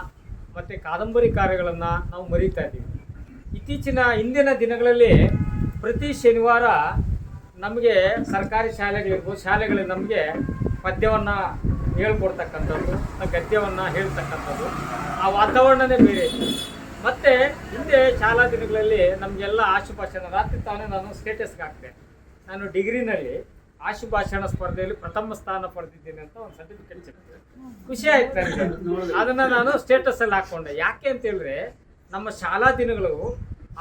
ಮತ್ತು ಕಾದಂಬರಿಕಾರಗಳನ್ನು ನಾವು ಮರೀತಾ ಇದ್ದೀವಿ. ಹಿಂದಿನ ದಿನಗಳಲ್ಲಿ ಪ್ರತಿ ಶನಿವಾರ ನಮಗೆ ಸರ್ಕಾರಿ ಶಾಲೆಗಳಲ್ಲಿ ನಮಗೆ ಪದ್ಯವನ್ನು ಹೇಳ್ಕೊಡ್ತಕ್ಕಂಥದ್ದು, ಗದ್ಯವನ್ನು ಹೇಳ್ತಕ್ಕಂಥದ್ದು, ಆ ವಾತಾವರಣನೇ ಬೇರೆ ಇತ್ತು. ಮತ್ತು ಹಿಂದೆ ಶಾಲಾ ದಿನಗಳಲ್ಲಿ ನಮಗೆಲ್ಲ ಆಶುಭಾಷಣ ರಾತ್ರಿ ತಾನೇ ನಾನು ಸ್ಟೇಟಸ್ಗೆ ಹಾಕ್ತೆ. ನಾನು ಡಿಗ್ರಿನಲ್ಲಿ ಆಶುಭಾಷಣ ಸ್ಪರ್ಧೆಯಲ್ಲಿ ಪ್ರಥಮ ಸ್ಥಾನ ಪಡೆದಿದ್ದೀನಿ ಅಂತ ಒಂದು ಸರ್ಟಿಫಿಕೇಟ್ ಸಿಗ್ತದೆ. ಖುಷಿ ಆಯ್ತು ನನಗೆ. ಅದನ್ನು ನಾನು ಸ್ಟೇಟಸಲ್ಲಿ ಹಾಕ್ಕೊಂಡೆ. ಯಾಕೆ ಅಂತ ಹೇಳಿದ್ರೆ ನಮ್ಮ ಶಾಲಾ ದಿನಗಳು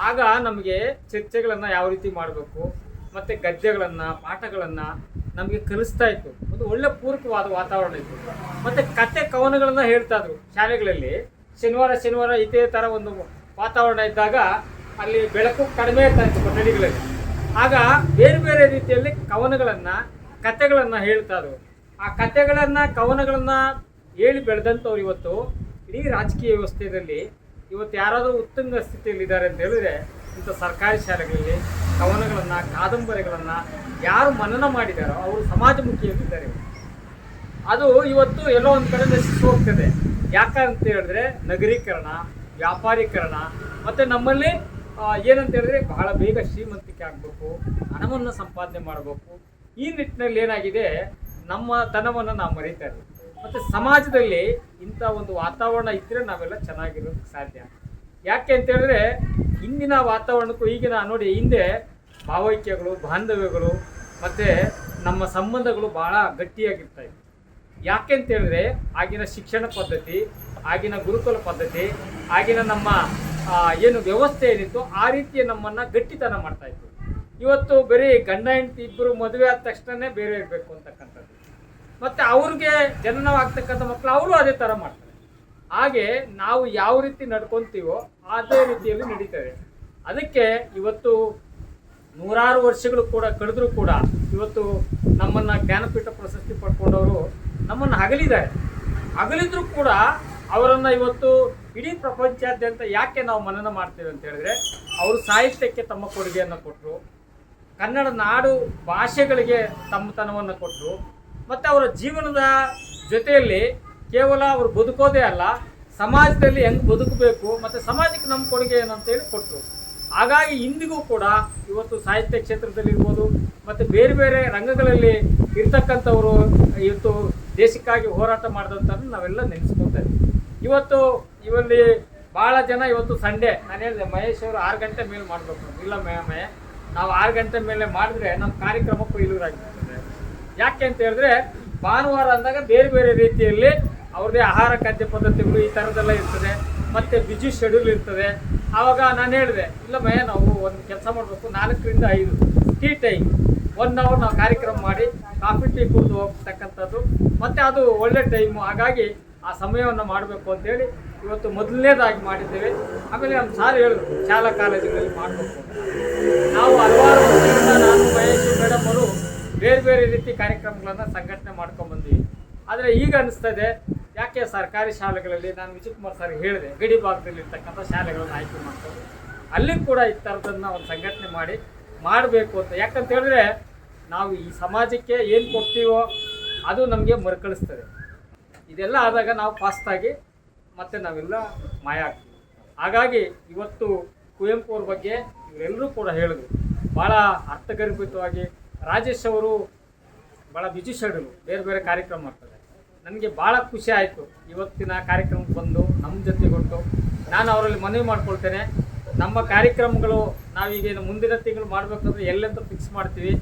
ಆಗ ನಮಗೆ ಚರ್ಚೆಗಳನ್ನು ಯಾವ ರೀತಿ ಮಾಡಬೇಕು ಮತ್ತು ಗದ್ಯಗಳನ್ನು, ಪಾಠಗಳನ್ನು ನಮಗೆ ಕಲಿಸ್ತಾ ಇತ್ತು. ಒಂದು ಒಳ್ಳೆ ಪೂರಕವಾದ ವಾತಾವರಣ ಇತ್ತು. ಮತ್ತು ಕತೆ ಕವನಗಳನ್ನು ಹೇಳ್ತಾ ಇದ್ರು ಶಾಲೆಗಳಲ್ಲಿ. ಶನಿವಾರ ಇದೇ ಥರ ಒಂದು ವಾತಾವರಣ ಇದ್ದಾಗ ಅಲ್ಲಿ ಬೆಳಕು ಕಡಿಮೆ ಇರ್ತಾ ಇತ್ತು ಕೊಠಡಿಗಳಲ್ಲಿ. ಆಗ ಬೇರೆ ಬೇರೆ ರೀತಿಯಲ್ಲಿ ಕತೆಗಳನ್ನು ಹೇಳ್ತಾ ಇದ್ರು. ಆ ಕವನಗಳನ್ನು ಹೇಳಿ ಬೆಳೆದಂಥವ್ರು ಇವತ್ತು ಇಡೀ ರಾಜಕೀಯ ವ್ಯವಸ್ಥೆಯಲ್ಲಿ ಇವತ್ತು ಯಾರಾದರೂ ಉತ್ತುಂಗ ಸ್ಥಿತಿಯಲ್ಲಿದ್ದಾರೆ ಅಂತ ಹೇಳಿದ್ರೆ ಇಂಥ ಸರ್ಕಾರಿ ಶಾಲೆಗಳಲ್ಲಿ ಕವನಗಳನ್ನು, ಕಾದಂಬರಿಗಳನ್ನು ಯಾರು ಮನನ ಮಾಡಿದಾರೋ ಅವರು ಸಮಾಜಮುಖಿಯಾಗಿದ್ದಾರೆ. ಅದು ಇವತ್ತು ಎಲ್ಲೋ ಒಂದು ಕಡೆ ನಶಿಸಿ ಹೋಗ್ತದೆ. ಯಾಕಂತ ಹೇಳಿದ್ರೆ ನಗರೀಕರಣ, ವ್ಯಾಪಾರೀಕರಣ, ಮತ್ತು ನಮ್ಮಲ್ಲಿ ಏನಂತ ಹೇಳಿದ್ರೆ ಬಹಳ ಬೇಗ ಶ್ರೀಮಂತಿಕೆ ಆಗಬೇಕು, ಹಣವನ್ನು ಸಂಪಾದನೆ ಮಾಡಬೇಕು. ಈ ನಿಟ್ಟಿನಲ್ಲಿ ಏನಾಗಿದೆ, ನಮ್ಮ ತನವನ್ನು ನಾವು ಮರೀತಾ ಇದ್ದೀವಿ. ಮತ್ತು ಸಮಾಜದಲ್ಲಿ ಇಂಥ ಒಂದು ವಾತಾವರಣ ಇದ್ದರೆ ನಾವೆಲ್ಲ ಚೆನ್ನಾಗಿರೋದಕ್ಕೆ ಸಾಧ್ಯ. ಯಾಕೆ ಅಂತ ಹೇಳಿದ್ರೆ ಹಿಂದಿನ ವಾತಾವರಣಕ್ಕೂ ಈಗಿನ ನೋಡಿ, ಹಿಂದೆ ಭಾವೈಕ್ಯಗಳು, ಬಾಂಧವ್ಯಗಳು ಮತ್ತು ನಮ್ಮ ಸಂಬಂಧಗಳು ಭಾಳ ಗಟ್ಟಿಯಾಗಿರ್ತಾಯಿತ್ತು. ಯಾಕೆ ಅಂತ ಹೇಳಿದ್ರೆ ಆಗಿನ ಶಿಕ್ಷಣ ಪದ್ಧತಿ, ಆಗಿನ ಗುರುಕುಲ ಪದ್ಧತಿ, ಆಗಿನ ನಮ್ಮ ಏನು ವ್ಯವಸ್ಥೆ ಏನಿತ್ತು ಆ ರೀತಿಯ ನಮ್ಮನ್ನು ಗಟ್ಟಿತನ ಮಾಡ್ತಾಯಿತ್ತು. ಇವತ್ತು ಬರೀ ಗಂಡ ಹೆಂಡತಿ ಇಬ್ಬರು ಮದುವೆ ಆದ ತಕ್ಷಣವೇ ಬೇರೆ ಇರಬೇಕು ಅಂತಕ್ಕಂಥದ್ದು. ಮತ್ತು ಅವ್ರಿಗೆ ಜನನವಾಗ್ತಕ್ಕಂಥ ಮಕ್ಕಳು ಅವರು ಅದೇ ಥರ ಮಾಡ್ತಾರೆ. ಹಾಗೆ ನಾವು ಯಾವ ರೀತಿ ನಡ್ಕೊತೀವೋ ಅದೇ ರೀತಿಯಲ್ಲಿ ನಡೀತದೆ. ಅದಕ್ಕೆ ಇವತ್ತು ನೂರಾರು ವರ್ಷಗಳು ಕೂಡ ಕಳೆದರೂ ಕೂಡ ಇವತ್ತು ನಮ್ಮನ್ನು ಜ್ಞಾನಪೀಠ ಪ್ರಶಸ್ತಿ ಪಡ್ಕೊಂಡವರು ನಮ್ಮನ್ನು ಅಗಲಿದ್ರೂ ಕೂಡ ಅವರನ್ನು ಇವತ್ತು ಇಡೀ ಪ್ರಪಂಚಾದ್ಯಂತ ಯಾಕೆ ನಾವು ಮನನ ಮಾಡ್ತೇವೆ ಅಂತ ಹೇಳಿದ್ರೆ ಅವರು ಸಾಹಿತ್ಯಕ್ಕೆ ತಮ್ಮ ಕೊಡುಗೆಯನ್ನು ಕೊಟ್ಟರು, ಕನ್ನಡ ನಾಡು ಭಾಷೆಗಳಿಗೆ ತಮ್ಮತನವನ್ನು ಕೊಟ್ಟರು, ಮತ್ತು ಅವರ ಜೀವನದ ಜೊತೆಯಲ್ಲಿ ಕೇವಲ ಅವರು ಬದುಕೋದೇ ಅಲ್ಲ, ಸಮಾಜದಲ್ಲಿ ಹೆಂಗೆ ಬದುಕಬೇಕು ಮತ್ತು ಸಮಾಜಕ್ಕೆ ನಮ್ಮ ಕೊಡುಗೆ ಏನಂತೇಳಿ ಕೊಟ್ಟರು. ಹಾಗಾಗಿ ಇಂದಿಗೂ ಕೂಡ ಇವತ್ತು ಸಾಹಿತ್ಯ ಕ್ಷೇತ್ರದಲ್ಲಿರ್ಬೋದು ಮತ್ತು ಬೇರೆ ಬೇರೆ ರಂಗಗಳಲ್ಲಿ ಇರ್ತಕ್ಕಂಥವರು ಇವತ್ತು ದೇಶಕ್ಕಾಗಿ ಹೋರಾಟ ಮಾಡಿದಂಥದ್ದು ನಾವೆಲ್ಲ ನೆನೆಸ್ಕೊತಾ ಇದ್ದೀವಿ. ಇವತ್ತು ಇವಲ್ಲಿ ಭಾಳ ಜನ ಇವತ್ತು ಸಂಡೇ ನಾನು ಹೇಳಿದೆ ಮಹೇಶ್ ಅವರು 6 ಗಂಟೆ ಮೇಲೆ ಮಾಡಬೇಕು, ಇಲ್ಲ ಮೇ ನಾವು 6 ಗಂಟೆ ಮೇಲೆ ಮಾಡಿದ್ರೆ ನಮ್ಮ ಕಾರ್ಯಕ್ರಮ ಕೊಯ್ಲೂರಾಗಿರ್ತದೆ. ಯಾಕೆ ಅಂತ ಹೇಳಿದ್ರೆ ಭಾನುವಾರ ಅಂದಾಗ ಬೇರೆ ಬೇರೆ ರೀತಿಯಲ್ಲಿ ಅವ್ರದ್ದೇ ಆಹಾರ ಖಾದ್ಯ ಪದ್ಧತಿಗಳು ಈ ಥರದ್ದೆಲ್ಲ ಇರ್ತದೆ, ಮತ್ತು ಬಿಜಿ ಶೆಡ್ಯೂಲ್ ಇರ್ತದೆ. ಆವಾಗ ನಾನು ಹೇಳಿದೆ ಇಲ್ಲ ನಾವು ಒಂದು ಕೆಲಸ ಮಾಡಬೇಕು, 4 ರಿಂದ 5 ಟೀ ಟೈಮ್ 1 ಅವರ್ ನಾವು ಕಾರ್ಯಕ್ರಮ ಮಾಡಿ ಕಾಫಿ ಟೀ ಕುಡಿದು ಹೋಗ್ತಕ್ಕಂಥದ್ದು, ಮತ್ತು ಅದು ಒಳ್ಳೆ ಟೈಮು. ಹಾಗಾಗಿ ಆ ಸಮಯವನ್ನು ಮಾಡಬೇಕು ಅಂತೇಳಿ ಇವತ್ತು ಮೊದಲನೇದಾಗಿ ಮಾಡಿದ್ದೇವೆ. ಆಮೇಲೆ ನಮ್ಮ ಸಾರ್ ಹೇಳಿದ್ರು ಶಾಲಾ ಕಾಲೇಜುಗಳಲ್ಲಿ ಮಾಡಬೇಕು ಅಂತ. ನಾವು ಹಲವಾರು ವರ್ಷಗಳಿಂದ ನಾನು ಮಹೇಶ್ ಮೇಡಮ್ ಅವರು ಬೇರೆ ಬೇರೆ ರೀತಿ ಕಾರ್ಯಕ್ರಮಗಳನ್ನು ಸಂಘಟನೆ ಮಾಡ್ಕೊಂಡ್ಬಂದ್ವಿ. ಆದರೆ ಈಗ ಅನಿಸ್ತದೆ ಯಾಕೆ ಸರ್ಕಾರಿ ಶಾಲೆಗಳಲ್ಲಿ ನಾನು ವಿಜಯಕುಮಾರ್ ಸರ್ ಹೇಳಿದೆ ಗಡಿ ಭಾಗದಲ್ಲಿ ಇರ್ತಕ್ಕಂಥ ಶಾಲೆಗಳನ್ನು ಆಯ್ಕೆ ಮಾಡ್ಕೊಂಡು ಅಲ್ಲಿ ಕೂಡ ಈ ಥರದನ್ನು ಒಂದು ಸಂಘಟನೆ ಮಾಡಬೇಕು ಅಂತ. ಯಾಕಂತ ಹೇಳಿದ್ರೆ ನಾವು ಈ ಸಮಾಜಕ್ಕೆ ಏನು ಕೊಡ್ತೀವೋ ಅದು ನಮಗೆ ಮರುಕಳಿಸ್ತದೆ. ಇದೆಲ್ಲ ಆದಾಗ ನಾವು ಫಾಸ್ಟಾಗಿ ಮತ್ತು ನಾವೆಲ್ಲ ಮಾಯ ಆಗ್ತೀವಿ. ಹಾಗಾಗಿ ಇವತ್ತು ಕುವೆಂಪು ಅವ್ರ ಬಗ್ಗೆ ಇವರೆಲ್ಲರೂ ಕೂಡ ಹೇಳಿದ್ರು ಭಾಳ ಅರ್ಥಗರ್ಭಿತವಾಗಿ. ರಾಜೇಶ್ ಅವರು ಭಾಳ ಬಿಜಿ ಶೆಡ್ಯೂಲು, ಬೇರೆ ಬೇರೆ ಕಾರ್ಯಕ್ರಮ ಮಾಡ್ತಾರೆ. ನನಗೆ ಭಾಳ ಖುಷಿ ಆಯಿತು ಇವತ್ತಿನ ಕಾರ್ಯಕ್ರಮಕ್ಕೆ ಬಂದು ನಮ್ಮ ಜೊತೆಗೊಟ್ಟು. ನಾನು ಅವರಲ್ಲಿ ಮನವಿ ಮಾಡ್ಕೊಳ್ತೇನೆ, ನಮ್ಮ ಕಾರ್ಯಕ್ರಮಗಳು ನಾವೀಗ ಮುಂದಿನ ತಿಂಗಳು ಮಾಡಬೇಕಂದ್ರೆ ಎಲ್ಲೆಂತ ಫಿಕ್ಸ್ ಮಾಡ್ತೀವಿ,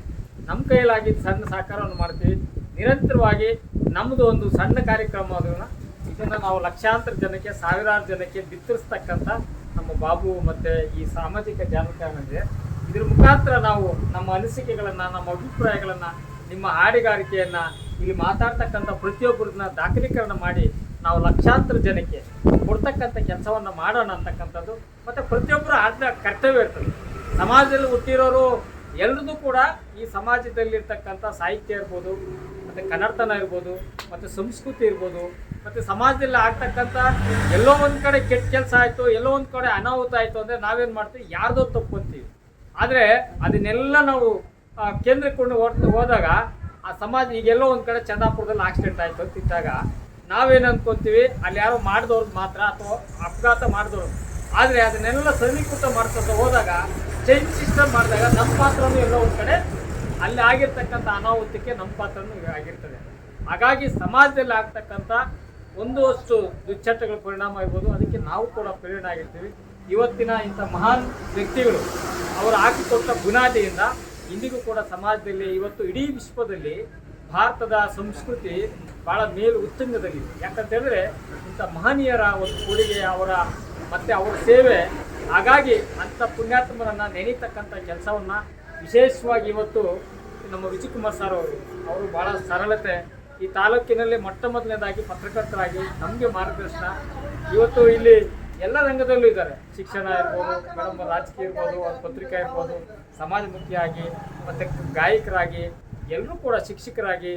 ನಮ್ಮ ಕೈಲಾಗಿದ್ದು ಸಣ್ಣ ಸಹಕಾರವನ್ನು ಮಾಡ್ತೀವಿ. ನಿರಂತರವಾಗಿ ನಮ್ಮದು ಒಂದು ಸಣ್ಣ ಕಾರ್ಯಕ್ರಮ ಅದನ್ನು ಇದನ್ನು ನಾವು ಲಕ್ಷಾಂತರ ಜನಕ್ಕೆ, ಸಾವಿರಾರು ಜನಕ್ಕೆ ಬಿತ್ತರಿಸ್ತಕ್ಕಂಥ ನಮ್ಮ ಬಾಬು ಮತ್ತು ಈ ಸಾಮಾಜಿಕ ಜಾಲತಾಣ ಇದೆ. ಇದ್ರ ಮುಖಾಂತರ ನಾವು ನಮ್ಮ ಅನಿಸಿಕೆಗಳನ್ನು, ನಮ್ಮ ಅಭಿಪ್ರಾಯಗಳನ್ನು, ನಿಮ್ಮ ಹಾಡಿಗಾರಿಕೆಯನ್ನು ಇಲ್ಲಿ ಮಾತಾಡ್ತಕ್ಕಂಥ ಪ್ರತಿಯೊಬ್ಬರನ್ನ ದಾಖಲೀಕರಣ ಮಾಡಿ ನಾವು ಲಕ್ಷಾಂತರ ಜನಕ್ಕೆ ಕೊಡ್ತಕ್ಕಂಥ ಕೆಲಸವನ್ನು ಮಾಡೋಣ ಅಂತಕ್ಕಂಥದ್ದು. ಮತ್ತು ಪ್ರತಿಯೊಬ್ಬರು ಆದ ಕರ್ತವ್ಯ ಇರ್ತದೆ. ಸಮಾಜದಲ್ಲಿ ಹುಟ್ಟಿರೋರು ಎಲ್ಲರದ್ದು ಕೂಡ ಈ ಸಮಾಜದಲ್ಲಿರ್ತಕ್ಕಂಥ ಸಾಹಿತ್ಯ ಇರ್ಬೋದು, ಮತ್ತು ಕನ್ನಡತನ ಇರ್ಬೋದು, ಮತ್ತು ಸಂಸ್ಕೃತಿ ಇರ್ಬೋದು, ಮತ್ತು ಸಮಾಜದಲ್ಲಿ ಆಗ್ತಕ್ಕಂಥ ಎಲ್ಲೋ ಒಂದು ಕಡೆ ಕೆಟ್ಟ ಕೆಲಸ ಆಯಿತು, ಎಲ್ಲೋ ಒಂದು ಕಡೆ ಅನಾಹುತ ಆಯಿತು ಅಂದರೆ ನಾವೇನು ಮಾಡ್ತೀವಿ, ಯಾರ್ದೋ ತಪ್ಪು ಅಂತೀವಿ. ಆದರೆ ಅದನ್ನೆಲ್ಲ ನಾವು ಕೇಂದ್ರಕೊಂಡು ಹೋದಾಗ ಆ ಸಮಾಜ ಈಗೆಲ್ಲೋ ಒಂದು ಕಡೆ ಚಂದಾಪುರದಲ್ಲಿ ಆಕ್ಸಿಡೆಂಟ್ ಆಯಿತು ಅಂತಿದ್ದಾಗ ನಾವೇನು ಅಂದ್ಕೊತೀವಿ, ಅಲ್ಲಿ ಯಾರೋ ಮಾಡಿದವ್ರದ್ದು ಮಾತ್ರ ಅಥವಾ ಅಪಘಾತ ಮಾಡಿದವ್ರು. ಆದರೆ ಅದನ್ನೆಲ್ಲ ಸರಳೀಕೃತ ಮಾಡ್ಕೊತ ಹೋದಾಗ ಚೈನ್ ಸಿಸ್ಟಮ್ ಮಾಡಿದಾಗ ನಮ್ಮ ಪಾತ್ರನೂ ಎಲ್ಲೋ ಒಂದು ಕಡೆ ಅಲ್ಲಿ ಆಗಿರ್ತಕ್ಕಂಥ ಅನಾಹುತಕ್ಕೆ ನಮ್ಮ ಪಾತ್ರನೂ ಆಗಿರ್ತದೆ. ಹಾಗಾಗಿ ಸಮಾಜದಲ್ಲಿ ಆಗ್ತಕ್ಕಂಥ ಒಂದಷ್ಟು ದುಶ್ಚಟಗಳ ಪರಿಣಾಮ ಇರ್ಬೋದು, ಅದಕ್ಕೆ ನಾವು ಕೂಡ ಪ್ರೇರಣೆ ಆಗಿರ್ತೀವಿ. ಇವತ್ತಿನ ಇಂಥ ಮಹಾನ್ ವ್ಯಕ್ತಿಗಳು ಅವರು ಹಾಕಿಕೊಟ್ಟ ಬುನಾದಿಯಿಂದ ಇಂದಿಗೂ ಕೂಡ ಸಮಾಜದಲ್ಲಿ ಇವತ್ತು ಇಡೀ ವಿಶ್ವದಲ್ಲಿ ಭಾರತದ ಸಂಸ್ಕೃತಿ ಭಾಳ ಮೇಲು ಉತ್ತುಂಗದಲ್ಲಿದೆ. ಯಾಕಂತ ಹೇಳಿದ್ರೆ ಇಂಥ ಮಹನೀಯರ ಒಂದು ಕೊಡುಗೆ, ಮತ್ತು ಅವರ ಸೇವೆ. ಹಾಗಾಗಿ ಅಂಥ ಪುಣ್ಯಾತ್ಮರನ್ನು ನೆನೀತಕ್ಕಂಥ ಕೆಲಸವನ್ನು ವಿಶೇಷವಾಗಿ ಇವತ್ತು ನಮ್ಮ ವಿಜಯಕುಮಾರ್ ಸರ್ ಅವರು ಭಾಳ ಸರಳತೆ, ಈ ತಾಲೂಕಿನಲ್ಲಿ ಮೊದಲನೇದಾಗಿ ಪತ್ರಕರ್ತರಾಗಿ ನಮಗೆ ಮಾರ್ಗದರ್ಶನ. ಇವತ್ತು ಇಲ್ಲಿ ಎಲ್ಲ ರಂಗದಲ್ಲೂ ಇದ್ದಾರೆ, ಶಿಕ್ಷಣ ಇರ್ಬೋದು, ಮೇಡಮ್ ರಾಜಕೀಯ ಇರ್ಬೋದು, ಪತ್ರಿಕಾ ಇರ್ಬೋದು, ಸಮಾಜಮುಖಿಯಾಗಿ, ಮತ್ತು ಗಾಯಕರಾಗಿ, ಎಲ್ಲರೂ ಕೂಡ ಶಿಕ್ಷಕರಾಗಿ,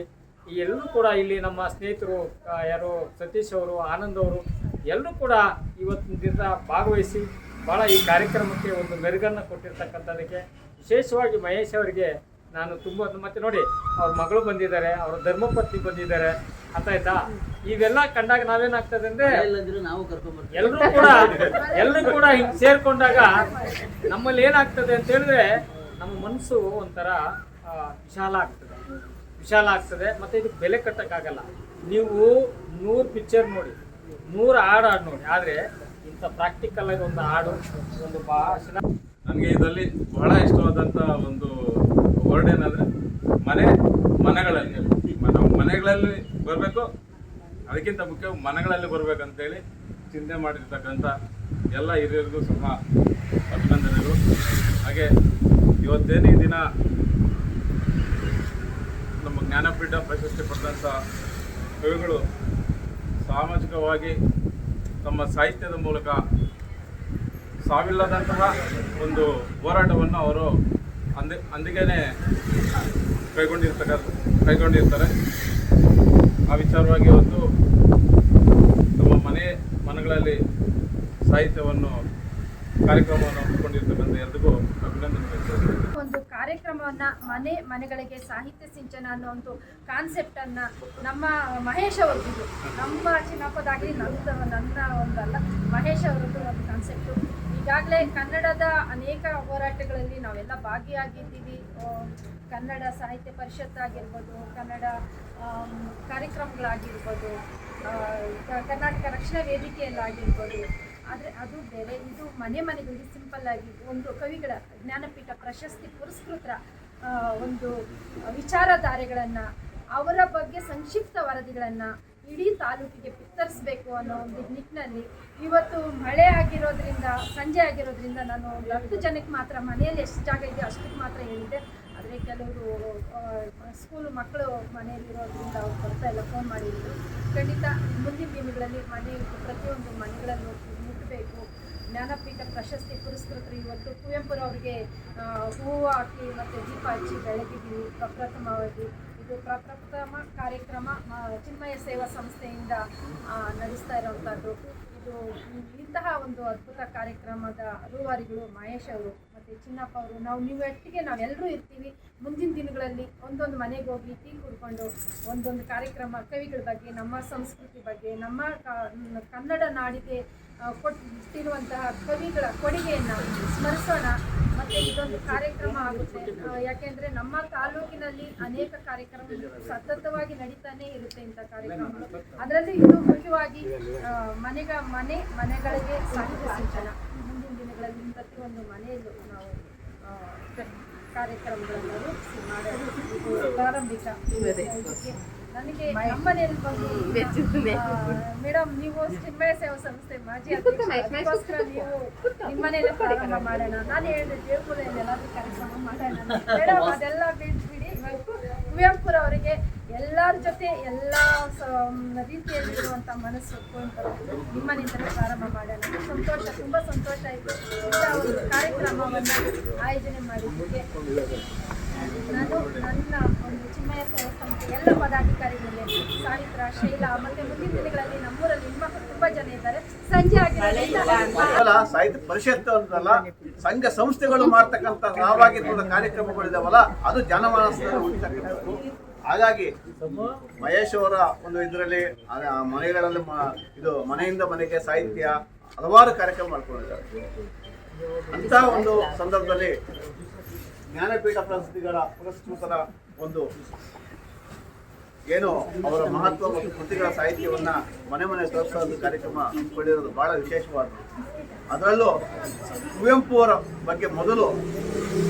ಈ ಎಲ್ಲರೂ ಕೂಡ ಇಲ್ಲಿ ನಮ್ಮ ಸ್ನೇಹಿತರು ಯಾರು ಸತೀಶ್ ಅವರು, ಆನಂದ್ ಅವರು ಎಲ್ಲರೂ ಕೂಡ ಇವತ್ತಿನಿಂದ ಭಾಗವಹಿಸಿ ಭಾಳ ಈ ಕಾರ್ಯಕ್ರಮಕ್ಕೆ ಒಂದು ಮೆರುಗನ್ನು ಕೊಟ್ಟಿರ್ತಕ್ಕಂಥದ್ದಕ್ಕೆ ವಿಶೇಷವಾಗಿ ಮಹೇಶ್ ಅವರಿಗೆ ನಾನು ತುಂಬ. ಮತ್ತು ನೋಡಿ ಅವ್ರ ಮಗಳು ಬಂದಿದ್ದಾರೆ, ಅವರ ಧರ್ಮಪತ್ನಿ ಬಂದಿದ್ದಾರೆ, ಅರ್ಥ ಆಯ್ತಾ? ಇವೆಲ್ಲ ಕಂಡಾಗ ನಾವೇನಾಗ್ತದೆ ಅಂದರೆ ಎಲ್ಲರೂ ಕೂಡ ಹಿಂಗೆ ಸೇರಿಕೊಂಡಾಗ ನಮ್ಮಲ್ಲಿ ಏನಾಗ್ತದೆ ಅಂತ ಹೇಳಿದ್ರೆ ನಮ್ಮ ಮನಸ್ಸು ಒಂಥರ ವಿಶಾಲ ಆಗ್ತದೆ. ಮತ್ತು ಇದಕ್ಕೆ ಬೆಲೆ ಕಟ್ಟೋಕ್ಕಾಗಲ್ಲ. ನೀವು 100 ಪಿಕ್ಚರ್ ನೋಡಿ, 100 ಹಾಡು ನೋಡಿ, ಆದರೆ ಇಂಥ ಪ್ರಾಕ್ಟಿಕಲ್ ಆಗಿ ಒಂದು ಹಾಡು, ಒಂದು ಭಾಷಣ. ನನಗೆ ಇದರಲ್ಲಿ ಬಹಳ ಇಷ್ಟವಾದಂಥ ಒಂದು ವರ್ಡ್ ಏನಂದರೆ ಮನೆಗಳಲ್ಲಿ ನಾವು ಮನೆಗಳಲ್ಲಿ ಬರಬೇಕು, ಅದಕ್ಕಿಂತ ಮುಖ್ಯ ಮನೆಗಳಲ್ಲಿ ಬರಬೇಕಂತೇಳಿ ಚಿಂತೆ ಮಾಡಿರ್ತಕ್ಕಂಥ ಎಲ್ಲ ಹಿರಿಯರಿಗೂ ಸಹ ಅಭಿನಂದನೆಗಳು. ಹಾಗೆ ಇವತ್ತೇನು ಈ ದಿನ ನಮ್ಮ ಜ್ಞಾನಪೀಠ ಪ್ರಶಸ್ತಿ ಪಡೆದಂಥ ಕವಿಗಳು ಸಾಮಾಜಿಕವಾಗಿ ತಮ್ಮ ಸಾಹಿತ್ಯದ ಮೂಲಕ ಸಾವಿಲ್ಲದಂತಹ ಒಂದು ಹೋರಾಟವನ್ನು ಅವರು ಅಂದಿಗೇನೆ ಕೈಗೊಂಡಿರ್ತಾರೆ. ಆ ವಿಚಾರವಾಗಿ ಇವತ್ತು ನಮ್ಮ ಮನೆಗಳಲ್ಲಿ ಸಾಹಿತ್ಯವನ್ನು ಕಾರ್ಯಕ್ರಮವನ್ನು ಹಮ್ಮಿಕೊಂಡಿರ್ತಕ್ಕಂಥ ಎಲ್ರಿಗೂ ಅಭಿನಂದನೆ. ಒಂದು ಕಾರ್ಯಕ್ರಮವನ್ನ ಮನೆಗಳಿಗೆ ಸಾಹಿತ್ಯ ಸಿಂಚನ ಅನ್ನೋ ಒಂದು ಕಾನ್ಸೆಪ್ಟ್ ಅನ್ನ ನಮ್ಮ ಮಹೇಶ್ ಅವ್ರದ್ದು, ನಮ್ಮ ಚಿನ್ನಪ್ಪದಾಗಲಿ ನನ್ನ ಒಂದಲ್ಲ, ಮಹೇಶ್ ಅವರದ್ದು ಒಂದು ಕಾನ್ಸೆಪ್ಟು. ಈ ಈಗಾಗಲೇ ಕನ್ನಡದ ಅನೇಕ ಹೋರಾಟಗಳಲ್ಲಿ ನಾವೆಲ್ಲ ಭಾಗಿಯಾಗಿದ್ದೀವಿ. ಕನ್ನಡ ಸಾಹಿತ್ಯ ಪರಿಷತ್ ಆಗಿರ್ಬೋದು, ಕನ್ನಡ ಕಾರ್ಯಕ್ರಮಗಳಾಗಿರ್ಬೋದು, ಕರ್ನಾಟಕ ರಕ್ಷಣಾ ವೇದಿಕೆಯಲ್ಲಾಗಿರ್ಬೋದು. ಆದರೆ ಅದು ಬೇರೆ, ಇದು ಮನೆ ಮನೆಗಳಿಗೆ ಸಿಂಪಲ್ ಆಗಿ ಒಂದು ಕವಿಗಳ ಜ್ಞಾನಪೀಠ ಪ್ರಶಸ್ತಿ ಪುರಸ್ಕೃತರ ಒಂದು ವಿಚಾರಧಾರೆಗಳನ್ನು, ಅವರ ಬಗ್ಗೆ ಸಂಕ್ಷಿಪ್ತ ವರದಿಗಳನ್ನು ಇಡೀ ತಾಲೂಕಿಗೆ ಬಿತ್ತರಿಸಬೇಕು ಅನ್ನೋ ಒಂದು ನಿಟ್ಟಿನಲ್ಲಿ ಇವತ್ತು ಮಳೆ ಆಗಿರೋದ್ರಿಂದ, ಸಂಜೆ ಆಗಿರೋದ್ರಿಂದ ನಾನು 10 ಜನಕ್ಕೆ ಮಾತ್ರ, ಮನೆಯಲ್ಲಿ ಎಷ್ಟು ಜಾಗ ಇದೆ ಅಷ್ಟಕ್ಕೆ ಮಾತ್ರ ಹೇಳಿದ್ದೆ. ಆದರೆ ಕೆಲವರು ಸ್ಕೂಲು ಮಕ್ಕಳು ಮನೆಯಲ್ಲಿರೋದ್ರಿಂದ ಅವ್ರು ಬರ್ತಾ ಇಲ್ಲ, ಫೋನ್ ಮಾಡಿದ್ರು. ಖಂಡಿತ ಮುಂದಿನ ದಿನಗಳಲ್ಲಿ ಪ್ರತಿಯೊಂದು ಮನೆಗಳಲ್ಲಿ ಮುಟ್ಟಬೇಕು. ಜ್ಞಾನಪೀಠ ಪ್ರಶಸ್ತಿ ಪುರಸ್ಕೃತರು ಇವತ್ತು ಕುವೆಂಪುರವರಿಗೆ ಹೂವು ಹಾಕಿ ಮತ್ತು ದೀಪ ಹಚ್ಚಿ ಬೆಳಗಿದ್ದೀವಿ ಪ್ರಪ್ರಥಮವಾಗಿ. ಇದು ಪ್ರಪ್ರಥಮ ಕಾರ್ಯಕ್ರಮ ಚಿನ್ಮಯ ಸೇವಾ ಸಂಸ್ಥೆಯಿಂದ ನಡೆಸ್ತಾ ಇರೋವಂಥದ್ದು. ಇದು ಇಂತಹ ಒಂದು ಅದ್ಭುತ ಕಾರ್ಯಕ್ರಮದ ರೂವಾರಿಗಳು ಮಹೇಶ್ ಅವರು ಮತ್ತು ಚಿನ್ನಪ್ಪ ಅವರು, ನೀವೊಟ್ಟಿಗೆ ನಾವೆಲ್ಲರೂ ಇರ್ತೀವಿ. ಮುಂದಿನ ದಿನಗಳಲ್ಲಿ ಒಂದೊಂದು ಮನೆಗೆ ಹೋಗಿ ಟೀ ಕುಡ್ಕೊಂಡು ಒಂದೊಂದು ಕಾರ್ಯಕ್ರಮ ಕವಿಗಳ ಬಗ್ಗೆ, ನಮ್ಮ ಸಂಸ್ಕೃತಿ ಬಗ್ಗೆ, ನಮ್ಮ ಕನ್ನಡ ನಾಡಿಗೆ ಕೊಟ್ಟಿರುವಂತಹ ಕವಿಗಳ ಕೊಡುಗೆಯನ್ನು ಸ್ಮರಿಸೋಣ. ಮತ್ತು ಇದೊಂದು ಕಾರ್ಯಕ್ರಮ ಆಗುತ್ತೆ. ಯಾಕೆಂದರೆ ನಮ್ಮ ತಾಲೂಕಿನಲ್ಲಿ ಅನೇಕ ಕಾರ್ಯಕ್ರಮಗಳು ಸತತವಾಗಿ ನಡೀತಾನೆ ಇರುತ್ತೆ ಇಂಥ ಕಾರ್ಯಕ್ರಮಗಳು. ಅದರಲ್ಲಿ ಇದು ಮುಖ್ಯವಾಗಿ ಮನೆಗಳಿಗೆ ಸಾಹಿತ್ಯ ಸಿಂಚನ. ಮುಂದಿನ ದಿನಗಳಲ್ಲಿ ಪ್ರತಿಯೊಂದು ಮನೆಯಲ್ಲೂ ನಾವು ಕಾರ್ಯಕ್ರಮಗಳನ್ನು ರೂಪಿಸಿ ಮಾಡೋದು ಇದು ಪ್ರಾರಂಭಿಕ. ನನಗೆ ನಮ್ಮನೆಯಲ್ಲಿ ಬಂದು ಮೇಡಮ್, ನೀವು ಚಿನ್ಮಯ ಸೇವಾ ಸಂಸ್ಥೆ ಮಾಜಿ ಅದಕ್ಕೋಸ್ಕರ ನೀವು ನಿಮ್ಮನೆಯಲ್ಲೇ ಪ್ರಾರಂಭ ಮಾಡೋಣ. ನಾನು ಹೇಳಿದೆ ದೇವಪುರದಲ್ಲಿ ಎಲ್ಲಾದ್ರೂ ಕಾರ್ಯಕ್ರಮ ಮಾಡೋಣ. ಮೇಡಮ್ ಅದೆಲ್ಲ ಬಿಟ್ಬಿಡಿ, ಕುವೆಂಪುರವರಿಗೆ ಎಲ್ಲರ ಜೊತೆ ಎಲ್ಲ ರೀತಿಯಲ್ಲಿ ಇರುವಂಥ ಮನಸ್ಸು ಕುವೆಂಪುರ ನಿಮ್ಮನೆಯಿಂದಲೇ ಪ್ರಾರಂಭ ಮಾಡೋಣ. ಸಂತೋಷ, ತುಂಬ ಸಂತೋಷ ಆಯಿತು ಇಂಥ ಒಂದು ಕಾರ್ಯಕ್ರಮವನ್ನು ಆಯೋಜನೆ ಮಾಡಿದ್ದಕ್ಕೆ. ನಾನು ನನ್ನ ಒಂದು ಚಿನ್ಮಯ ಸೇವಾ ಸಂಸ್ಥೆ ಎಲ್ಲ ಪದಾಧಿಕಾರಿಗಳಿಗೆ, ಸಾವಿತ್ರ, ಶೈಲಾ, ಮತ್ತೆ ಮುಂದಿನ ದಿನಗಳಲ್ಲಿ ನಮ್ಮೂರಲ್ಲಿ ಹೆಣ್ಮಕ್ಳು ತುಂಬಾ ಜನ ಇದ್ದಾರೆ. ಸಂಜೆ ಆಗಿರೋದ್ರಿಂದ ಸಾಹಿತ್ಯ ಪರಿಷತ್ ಅಂತಲ್ಲ, ಸಂಘ ಸಂಸ್ಥೆಗಳು ಮಾಡ್ತಕ್ಕಂಥ ನಾವಾಗಿರುವ ಕಾರ್ಯಕ್ರಮಗಳಿದಾವಲ್ಲ, ಅದು ಜನಮಾನಸದಲ್ಲಿ ಉಳಿತಕ್ಕಂಥದ್ದು. ಹಾಗಾಗಿ ಮಹೇಶ್ ಅವರ ಒಂದು ಇದರಲ್ಲಿ ಮನೆಗಳಲ್ಲಿ ಇದು ಮನೆಯಿಂದ ಮನೆಗೆ ಸಾಹಿತ್ಯ ಹಲವಾರು ಕಾರ್ಯಕ್ರಮ ಮಾಡ್ಕೊಂಡಿದ್ದಾರೆ. ಅಂತ ಒಂದು ಸಂದರ್ಭದಲ್ಲಿ ಜ್ಞಾನಪೀಠ ಪ್ರಶಸ್ತಿಗಳ ಪುರಸ್ಕೃತರ ಒಂದು ಏನು ಅವರ ಮಹತ್ವ ಮತ್ತು ಕೃತಿಗಳ ಸಾಹಿತ್ಯವನ್ನ ಮನೆ ಮನೆ ತೋರಿಸೋದು ಕಾರ್ಯಕ್ರಮ ಹಮ್ಮಿಕೊಂಡಿರೋದು ಬಹಳ ವಿಶೇಷವಾದದ್ದು. ಅದರಲ್ಲೂ ಕುವೆಂಪು ಅವರ ಬಗ್ಗೆ ಮೊದಲು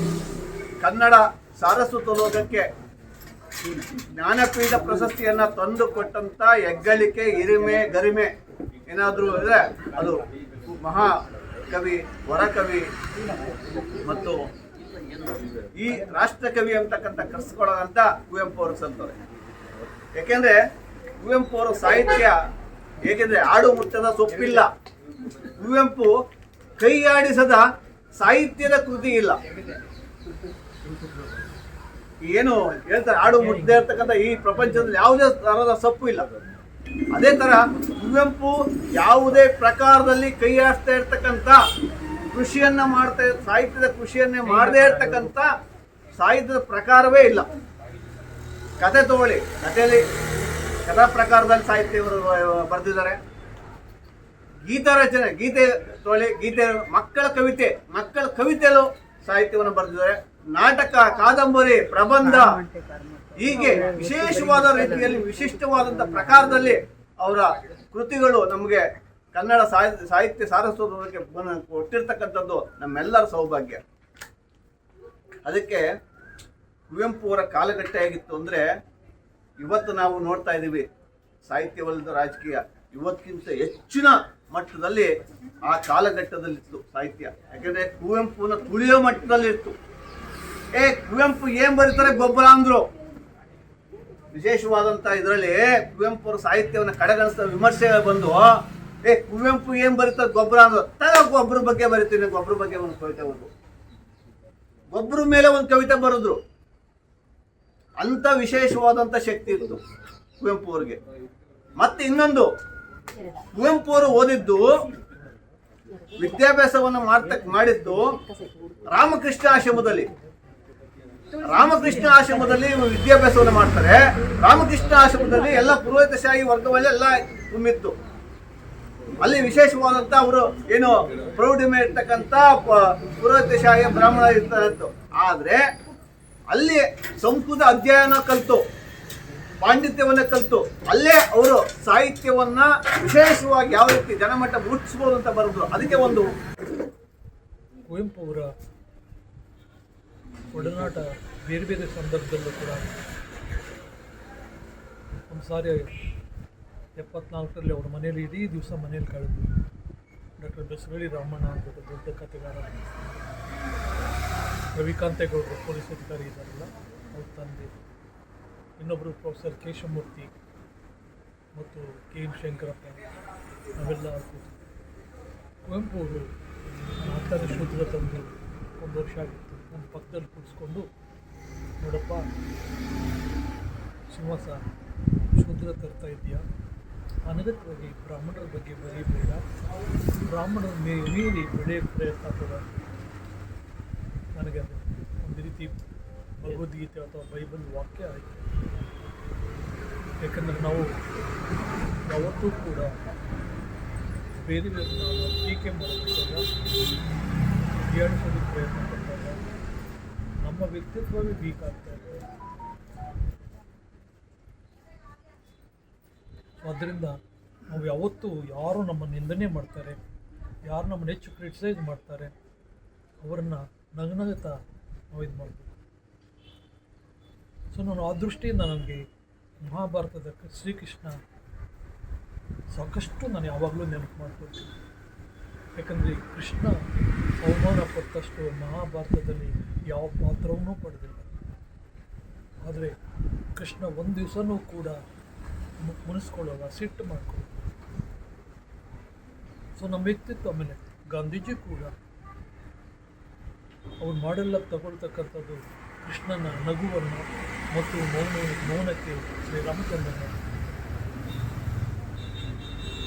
ಕನ್ನಡ ಸಾರಸ್ವತ ಲೋಕಕ್ಕೆ ಜ್ಞಾನಪೀಠ ಪ್ರಶಸ್ತಿಯನ್ನ ತಂದು ಕೊಟ್ಟಂತ ಹೆಗ್ಗಳಿಕೆ, ಹಿರಿಮೆ, ಗರಿಮೆ ಏನಾದರೂ ಇದ್ರೆ ಅದು ಮಹಾಕವಿ, ವರಕವಿ ಮತ್ತು ಈ ರಾಷ್ಟ್ರಕವಿ ಅಂತಕ್ಕಂಥ ಕರೆಸ್ಕೊಳ್ಳೋಂತ ಕುವೆಂಪು ಅವರು ಸಂತವ್ರೆ. ಯಾಕೆಂದ್ರೆ ಕುವೆಂಪು ಅವರ ಸಾಹಿತ್ಯ ಹೇಗಿದ್ರೆ ಆಡು ಮುಟ್ಟದ ಸೊಪ್ಪಿಲ್ಲ. ಕುವೆಂಪು ಕೈ ಆಡಿಸದ ಸಾಹಿತ್ಯದ ಕೃತಿ ಇಲ್ಲ. ಏನು ಹೇಳ್ತಾರೆ, ಆಡು ಮುಟ್ಟದೆ ಇರ್ತಕ್ಕಂಥ ಈ ಪ್ರಪಂಚದಲ್ಲಿ ಯಾವುದೇ ತರಹದ ಸೊಪ್ಪು ಇಲ್ಲ. ಅದೇ ತರ ಕುವೆಂಪು ಯಾವುದೇ ಪ್ರಕಾರದಲ್ಲಿ ಕೈ ಆಡಿಸ್ತಾ ಇರ್ತಕ್ಕಂಥ ಕೃಷಿಯನ್ನ ಮಾಡ್ತಾ, ಸಾಹಿತ್ಯದ ಕೃಷಿಯನ್ನೇ ಮಾಡದೇ ಇರ್ತಕ್ಕಂಥ ಸಾಹಿತ್ಯದ ಪ್ರಕಾರವೇ ಇಲ್ಲ. ಕತೆ ತಗೊಳ್ಳಿ, ಕಥೆಯಲ್ಲಿ ಕಥಾ ಪ್ರಕಾರದಲ್ಲಿ ಸಾಹಿತ್ಯ ಬರೆದಿದ್ದಾರೆ. ಗೀತಾ ರಚನೆ, ಗೀತೆ ತಗೊಳ್ಳಿ, ಗೀತೆ ಮಕ್ಕಳ ಕವಿತೆಯಲ್ಲೂ ಸಾಹಿತ್ಯವನ್ನು ಬರೆದಿದ್ದಾರೆ. ನಾಟಕ, ಕಾದಂಬರಿ, ಪ್ರಬಂಧ, ಹೀಗೆ ವಿಶೇಷವಾದ ರೀತಿಯಲ್ಲಿ ವಿಶಿಷ್ಟವಾದಂಥ ಪ್ರಕಾರದಲ್ಲಿ ಅವರ ಕೃತಿಗಳು ನಮಗೆ ಕನ್ನಡ ಸಾಹಿತ್ಯ ಸಾರಸ್ವತಕ್ಕೆ ಕೊಟ್ಟಿರ್ತಕ್ಕಂಥದ್ದು ನಮ್ಮೆಲ್ಲರ ಸೌಭಾಗ್ಯ. ಅದಕ್ಕೆ ಕುವೆಂಪು ಅವರ ಕಾಲಘಟ್ಟ ಹೇಗಿತ್ತು ಅಂದರೆ, ಇವತ್ತು ನಾವು ನೋಡ್ತಾ ಇದ್ದೀವಿ ಸಾಹಿತ್ಯವಲ್ಲದ ರಾಜಕೀಯ ಇವತ್ತಿಗಿಂತ ಹೆಚ್ಚಿನ ಮಟ್ಟದಲ್ಲಿ ಆ ಕಾಲಘಟ್ಟದಲ್ಲಿತ್ತು ಸಾಹಿತ್ಯ. ಯಾಕೆಂದರೆ ಕುವೆಂಪುನ ತುಳಿಯೋ ಮಟ್ಟದಲ್ಲಿತ್ತು. ಕುವೆಂಪು ಏನ್ ಬರೀತಾರೆ ಗೊಬ್ಬರ ಅಂದ್ರು. ವಿಶೇಷವಾದಂಥ ಇದರಲ್ಲಿ ಕುವೆಂಪು ಅವರ ಸಾಹಿತ್ಯವನ್ನು ಕಡೆಗಣಿಸಿದ ವಿಮರ್ಶೆ ಬಂದು, ಕುವೆಂಪು ಏನ್ ಬರೀತಾರೆ ಗೊಬ್ಬರ ಅಂದ್ರು. ಗೊಬ್ಬರ ಬಗ್ಗೆ ಬರೀತೀನಿ, ಗೊಬ್ಬರ ಬಗ್ಗೆ ಒಂದು ಕವಿತೆ ಬರೆದು, ಗೊಬ್ಬರ ಮೇಲೆ ಒಂದು ಕವಿತೆ ಬರೆದ್ರು. ಅಂತ ವಿಶೇಷವಾದಂಥ ಶಕ್ತಿ ಇತ್ತು ಕುವೆಂಪು ಅವರಿಗೆ. ಮತ್ತೆ ಇನ್ನೊಂದು, ಕುವೆಂಪು ಅವರು ಓದಿದ್ದು, ವಿದ್ಯಾಭ್ಯಾಸವನ್ನು ಮಾಡಿದ್ದು ರಾಮಕೃಷ್ಣ ಆಶ್ರಮದಲ್ಲಿ. ರಾಮಕೃಷ್ಣ ಆಶ್ರಮದಲ್ಲಿ ವಿದ್ಯಾಭ್ಯಾಸವನ್ನು ಮಾಡ್ತಾರೆ. ರಾಮಕೃಷ್ಣ ಆಶ್ರಮದಲ್ಲಿ ಎಲ್ಲ ಪುರೋಹಿತಶಾಹಿ ವರ್ಗವಲ್ಲೇ ಎಲ್ಲ ತುಂಬಿತ್ತು. ಅಲ್ಲಿ ವಿಶೇಷವಾದಂತ ಅವರು ಏನು ಪ್ರೌಢಿಮೆ ಇರ್ತಕ್ಕಂಥ ಪುರೋಹಿತಶಾಹಿ ಬ್ರಾಹ್ಮಣ ಇರ್ತಾರಂತು. ಆದ್ರೆ ಅಲ್ಲಿ ಸಂಸ್ಕೃತ ಅಧ್ಯಯನ ಕಲಿತು ಪಾಂಡಿತ್ಯವನ್ನ ಕಲಿತು ಅಲ್ಲೇ ಅವರು ಸಾಹಿತ್ಯವನ್ನ ವಿಶೇಷವಾಗಿ ಯಾವ ರೀತಿ ಜನಮಟ್ಟ ಮುಟ್ಟಿಸ್ಬೋದು ಅಂತ ಬರೆದ್ರು. ಅದಕ್ಕೆ ಒಂದು ಕುವೆಂಪು ಅವರ ಒಡನಾಟ ಬೇರೆ ಬೇರೆ ಸಂದರ್ಭದಲ್ಲೂ ಕೂಡ ಒಂದು ಸಾರಿ 74ರಲ್ಲಿ ಅವ್ರ ಮನೆಯಲ್ಲಿ ಇಡೀ ದಿವಸ ಮನೇಲಿ ಕಳೆದು ಡಾಕ್ಟರ್ ಬೆಸಗಳಿ ರಾಮಣ್ಣ ಅಂತ ದೊಡ್ಡ ಕಥೆಗಾರ, ರವಿಕಾಂತೇಗೌಡರು ಪೊಲೀಸ್ ಅಧಿಕಾರಿ ಇದ್ದಾರಲ್ಲ ಅವ್ರ ತಂದೆ, ಇನ್ನೊಬ್ಬರು ಪ್ರೊಫೆಸರ್ ಕೇಶವಮೂರ್ತಿ ಮತ್ತು ಕೆ.ಎನ್. ಶಂಕರಪ್ಪ, ನಾವೆಲ್ಲ ಕುವೆಂಪು ಅವರು ಹತ್ತನೇ ಶೂದ್ರ ತಂದು 1 ವರ್ಷ ಆಗಿತ್ತು. ನನ್ನ ಪಕ್ಕದಲ್ಲಿ ಕೂಡಿಸ್ಕೊಂಡು, ನೋಡಪ್ಪ ಶ್ರೀನಿವಾಸ, ಶೂದ್ರ ತರ್ತಾ ಇದೆಯಾ, ಅನಗತ್ಯವಾಗಿ ಬ್ರಾಹ್ಮಣರ ಬಗ್ಗೆ ಬರೀಬೇಡ, ಬ್ರಾಹ್ಮಣರ ಮೀರಿ ಬೆಳೆಯೋಕ್ಕೆ ಪ್ರಯತ್ನ ಕೂಡ. ನನಗೆ ಅದು ಒಂದು ರೀತಿ ಭಗವದ್ಗೀತೆ ಅಥವಾ ಬೈಬಲ್ ವಾಕ್ಯ ಆಯಿತು. ಯಾಕಂದರೆ ನಾವು ಯಾವತ್ತೂ ಕೂಡ ಬೇರೆ ನಾವು ಟೀಕೆ ಮಾಡಬೇಕಾಗ, ಹೀಯಾಳಿಸೋದಕ್ಕೆ ಪ್ರಯತ್ನ ಪಟ್ಟಾಗ ನಮ್ಮ ವ್ಯಕ್ತಿತ್ವವೇ ವೀಕ್ ಆಗ್ತಾ ಇದೆ. ಆದ್ದರಿಂದ ನಾವು ಯಾವತ್ತೂ ಯಾರು ನಮ್ಮ ನಿಂದನೆ ಮಾಡ್ತಾರೆ, ಯಾರು ನಮ್ಮನ್ನು ಹೆಚ್ಚು ಕ್ರಿಟಿಸೈಸ್ ಮಾಡ್ತಾರೆ, ಅವರನ್ನು ನಗನಗುತ್ತಾ ನಾವು ಇದು ಮಾಡಬೇಕು. ಸೊ ನಾನು ಆ ದೃಷ್ಟಿಯಿಂದ ನನಗೆ ಮಹಾಭಾರತದ ಶ್ರೀಕೃಷ್ಣ ಸಾಕಷ್ಟು ನಾನು ಯಾವಾಗಲೂ ನೆನಪು ಮಾಡ್ಕೊಳ್ತೀನಿ. ಯಾಕಂದರೆ ಕೃಷ್ಣ ಅವಮಾನ ಪಟ್ಟಷ್ಟು ಮಹಾಭಾರತದಲ್ಲಿ ಯಾವ ಪಾತ್ರವನ್ನೂ ಪಡೆದಿಲ್ಲ. ಆದರೆ ಕೃಷ್ಣ ಒಂದು ದಿವಸನೂ ಕೂಡ ಮುನಿಸ್ಕೊಳ್ಳೋಲ್ಲ, ಸಿಟ್ಟು ಮಾಡ್ಕೊಳ್ಳೋದು. ಸೊ ನಮ್ಮ ವ್ಯಕ್ತಿತ್ವ ಮೇಲೆ ಗಾಂಧೀಜಿ ಕೂಡ ಅವ್ರು ಮಾಡೆಲ್ಲ ತಗೊಳ್ತಕ್ಕಂಥದ್ದು ಕೃಷ್ಣನ ನಗುವನ್ನು ಮತ್ತು ಮೌನಕ್ಕೆ ಶ್ರೀರಾಮಚಂದ್ರನ.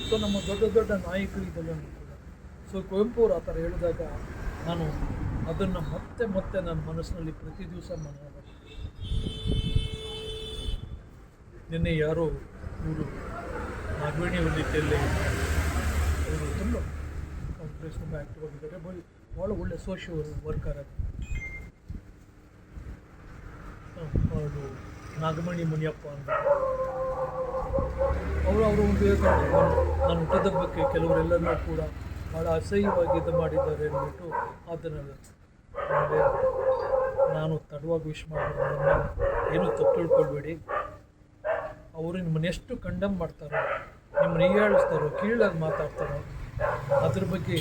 ಸೊ ನಮ್ಮ ದೊಡ್ಡ ದೊಡ್ಡ ನಾಯಕರಿಗೆಲ್ಲೂ ಕೂಡ. ಸೊ ಕುವೆಂಪು ಅವರು ಆ ಥರ ಹೇಳಿದಾಗ ನಾನು ಅದನ್ನು ಮತ್ತೆ ಮತ್ತೆ ನನ್ನ ಮನಸ್ಸಿನಲ್ಲಿ ಪ್ರತಿ ದಿವಸ ಮನನ. ನಿನ್ನೆ ಯಾರೋ ಇವರು ನಾಗವೇಣಿ ಹೊಲಿಕೆಯಲ್ಲಿ ಅವರು ತುಂಬ ಕಾಂಗ್ರೆಸ್ ತುಂಬ ಆ್ಯಕ್ಟಿವ್ ಆಗಿದ್ದಾರೆ, ಭಾಳ ಒಳ್ಳೆ ಸೋಷಿಯಲ್ ವರ್ಕರ್ ಅದು. ಅವರು ನಾಗಮಣಿ ಮುನಿಯಪ್ಪ ಅಂತ ಅವರು ಒಂದು ಹೇಳ್ತಾರೆ, ನಾನು ಹುಟ್ಟದ ಬಗ್ಗೆ ಕೆಲವರೆಲ್ಲರೂ ಕೂಡ ಭಾಳ ಅಸಹ್ಯವಾಗಿ ಇದು ಮಾಡಿದ್ದಾರೆ ಅಂದ್ಬಿಟ್ಟು ಅದನ್ನು ನಾನು ತಡವಾಗಿ ವಿಶ್ ಮಾಡಿದ್ರೆ ಏನೂ ತಪ್ಪು ತಿಳ್ಕೊಳ್ಬೇಡಿ. ಅವರು ನಿಮ್ಮನ್ನು ಎಷ್ಟು ಕಂಡಮ್ ಮಾಡ್ತಾರೋ, ನಿಮ್ಮನ್ನ ಹೀಯಾಳಿಸ್ತಾರೋ, ಕೀಳಾಗಿ ಮಾತಾಡ್ತಾರೋ ಅದ್ರ ಬಗ್ಗೆ,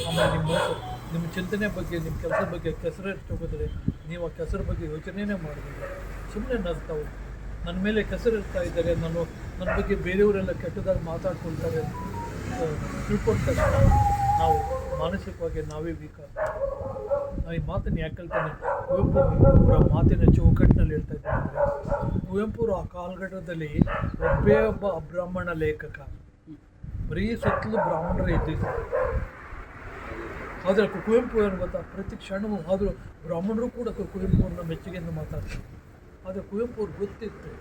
ಆಮೇಲೆ ನಿಮ್ಮ ಚಿಂತನೆ ಬಗ್ಗೆ, ನಿಮ್ಮ ಕೆಲಸದ ಬಗ್ಗೆ ಕೆಸರೆಷ್ಟು ಹೋಗಿದ್ರೆ ನೀವು ಆ ಕೆಸರ ಬಗ್ಗೆ ಯೋಚನೆಯೇ ಮಾಡಬೇಕು. ಸುಮ್ಮನೆ ನಗ್ತಾವೆ, ನನ್ನ ಮೇಲೆ ಕೆಸರಿರ್ತಾ ಇದ್ದಾರೆ, ನನ್ನ ಬಗ್ಗೆ ಬೇರೆಯವರೆಲ್ಲ ಕೆಟ್ಟದಾಗಿ ಮಾತಾಡ್ಕೊಳ್ತಾರೆ ತಿಳ್ಕೊಂಡ ತಕ್ಷಣ ನಾವು ಮಾನಸಿಕವಾಗಿ ನಾವೇ ವೀಕ್ ಆಗ್ತೀವಿ. ನಾನು ಈ ಮಾತನ್ನು ಯಾಕೆ ಹೇಳ್ತೇನೆ, ಕುವೆಂಪು ಅವರ ಮಾತಿನ ಚೌಕಟ್ಟಿನಲ್ಲಿ ಹೇಳ್ತಾ ಇದ್ದೇನೆ ಅಂದರೆ, ಕುವೆಂಪು ಆ ಕಾಲಘಟ್ಟದಲ್ಲಿ ಒಬ್ಬ ಅಬ್ರಾಹ್ಮಣ ಲೇಖಕ, ಬರೀ ಸುತ್ತಲೂ ಬ್ರಾಹ್ಮಣರೇ ಇದ್ದಿದ್ದಾರೆ. ಆದರೆ ಕುವೆಂಪು ಏನು ಗೊತ್ತಾ, ಪ್ರತಿ ಕ್ಷಣವೂ ಆದರೂ ಬ್ರಾಹ್ಮಣರು ಕೂಡ ಕುವೆಂಪುವನ್ನು ಮೆಚ್ಚುಗೆಯನ್ನು ಮಾತಾಡ್ತಾರೆ. ಆದರೆ ಕುವೆಂಪು ಅವ್ರಿಗೆ ಗೊತ್ತಿತ್ತು,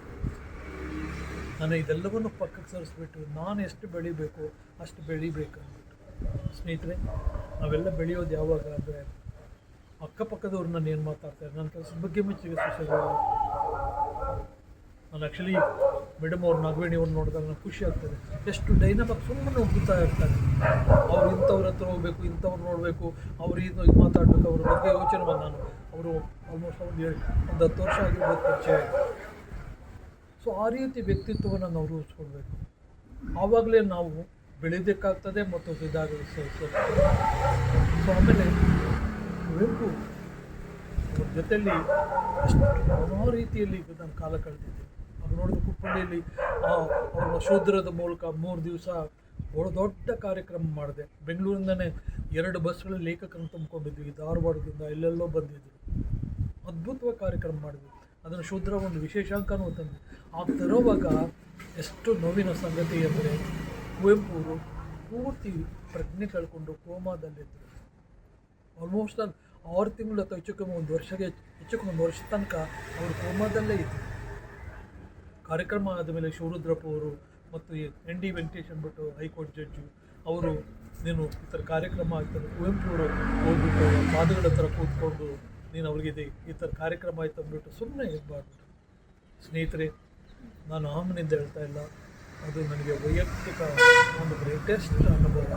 ನಾನು ಇದೆಲ್ಲವನ್ನು ಪಕ್ಕಕ್ಕೆ ಸರಿಸ್ಬಿಟ್ಟು ನಾನು ಎಷ್ಟು ಬೆಳಿಬೇಕು ಅಷ್ಟು ಬೆಳಿಬೇಕು ಅಂದ್ಬಿಟ್ಟು. ಸ್ನೇಹಿತರೆ, ನಾವೆಲ್ಲ ಬೆಳೆಯೋದು ಯಾವಾಗ ಅಂದರೆ ಅಕ್ಕಪಕ್ಕದವ್ರು ನಾನು ಏನು ಮಾತಾಡ್ತಾರೆ, ನನ್ನ ಕೆಲಸದ ಬಗ್ಗೆ ಮೆಚ್ಚುಗೆ ಸೊಸೆಗಳು. ನಾನು ಆ್ಯಕ್ಚುಲಿ ಮೇಡಮ್ ಅವ್ರು ನಾಗವೇಣಿ ಅವ್ರು ನೋಡಿದಾಗ ನನಗೆ ಖುಷಿ ಆಗ್ತದೆ. ಎಷ್ಟು ಡೈನಮಾಗಿ ಸುಮ್ಮನೆ ಹೋಗ್ತಾ ಇರ್ತಾರೆ. ಅವ್ರು ಇಂಥವ್ರ ಹತ್ರ ಹೋಗ್ಬೇಕು, ಇಂಥವ್ರು ನೋಡಬೇಕು, ಅವ್ರು ಇದು ಮಾತಾಡಬೇಕು, ಅವ್ರ ಬಗ್ಗೆ ಯೋಚನೆ ಮಾಡಿ. ನಾನು ಅವರು ಆಲ್ಮೋಸ್ಟ್ ಒಂದು 10 ವರ್ಷ ಆಗಿರ್ಬೋದು ಪರಿಚಯ. ಸೊ ಆ ರೀತಿ ವ್ಯಕ್ತಿತ್ವವನ್ನು ನಾವು ರೂಪಿಸ್ಕೊಳ್ಬೇಕು. ಆವಾಗಲೇ ನಾವು ಬೆಳೆಯೋದಕ್ಕಾಗ್ತದೆ ಮತ್ತು ಇದಾಗಲು ಸೊ ಆಮೇಲೆ ಕುವೆಂಪು ಅವ್ರ ಜೊತೆಯಲ್ಲಿ ಎಷ್ಟು ನಾನಾ ರೀತಿಯಲ್ಲಿ ನಾನು ಕಾಲ ಕಳೆದಿದ್ದೆ. ಅವ್ರು ನೋಡಿದ ಕುಪ್ಪಳ್ಳಿಯಲ್ಲಿ ಅವ್ರ ಶೂದ್ರದ ಮೂಲಕ 3 ದಿವಸ ದೊಡ್ಡ ಕಾರ್ಯಕ್ರಮ ಮಾಡಿದೆ. ಬೆಂಗಳೂರಿಂದನೇ 2 ಬಸ್ಗಳಲ್ಲಿ ಲೇಖಕರನ್ನು ತುಂಬಿಕೊಂಡಿದ್ವಿ, ಧಾರವಾಡದಿಂದ ಎಲ್ಲೆಲ್ಲೋ ಬಂದಿದ್ದರು. ಅದ್ಭುತವಾಗಿ ಕಾರ್ಯಕ್ರಮ ಮಾಡಿದ್ವಿ. ಅದನ್ನು ಶೂದ್ರ ಒಂದು ವಿಶೇಷಾಂಕನೂ ತಂದೆ. ಆ ತರುವಾಗ ಎಷ್ಟು ನೋವಿನ ಸಂಗತಿ ಅಂದರೆ, ಕುವೆಂಪು ಅವರು ಪೂರ್ತಿ ಪ್ರಜ್ಞೆ ಕಳ್ಕೊಂಡು ಕೋಮಾದಲ್ಲಿದ್ದರು. ಆಲ್ಮೋಸ್ಟ್ 6 ತಿಂಗಳು ಅಥವಾ ಹೆಚ್ಚು ಕಮ್ಮಿ 1 ವರ್ಷ ತನಕ ಅವರು ಕೋಮಾದಲ್ಲೇ ಇದ್ದರು. ಕಾರ್ಯಕ್ರಮ ಆದಮೇಲೆ ಶಿವರುದ್ರಪ್ಪ ಅವರು ಮತ್ತು ND ವೆಂಕಟೇಶ್ ಅಂದ್ಬಿಟ್ಟು ಹೈಕೋರ್ಟ್ ಜಡ್ಜು, ಅವರು ನೀನು ಈ ಥರ ಕಾರ್ಯಕ್ರಮ ಆಗ್ತದೆ ಕುವೆಂಪು ಅವರು ಹೋಗ್ಬಿಟ್ಟು ಪಾದಗಳ ಹತ್ರ ಕೂತ್ಕೊಂಡು ನೀನು ಅವ್ರಿಗೆ ಈ ಥರ ಕಾರ್ಯಕ್ರಮ ಆಯ್ತು ಅಂದ್ಬಿಟ್ಟು ಸುಮ್ಮನೆ ಇರಬಾರ್ದು. ಸ್ನೇಹಿತರೆ, ನಾನು ಆಮನಿಂದ ಹೇಳ್ತಾ ಇಲ್ಲ, ಅದು ನನಗೆ ವೈಯಕ್ತಿಕ ಒಂದು ಗ್ರೇಟೆಸ್ಟ್ ಅನುಭವ.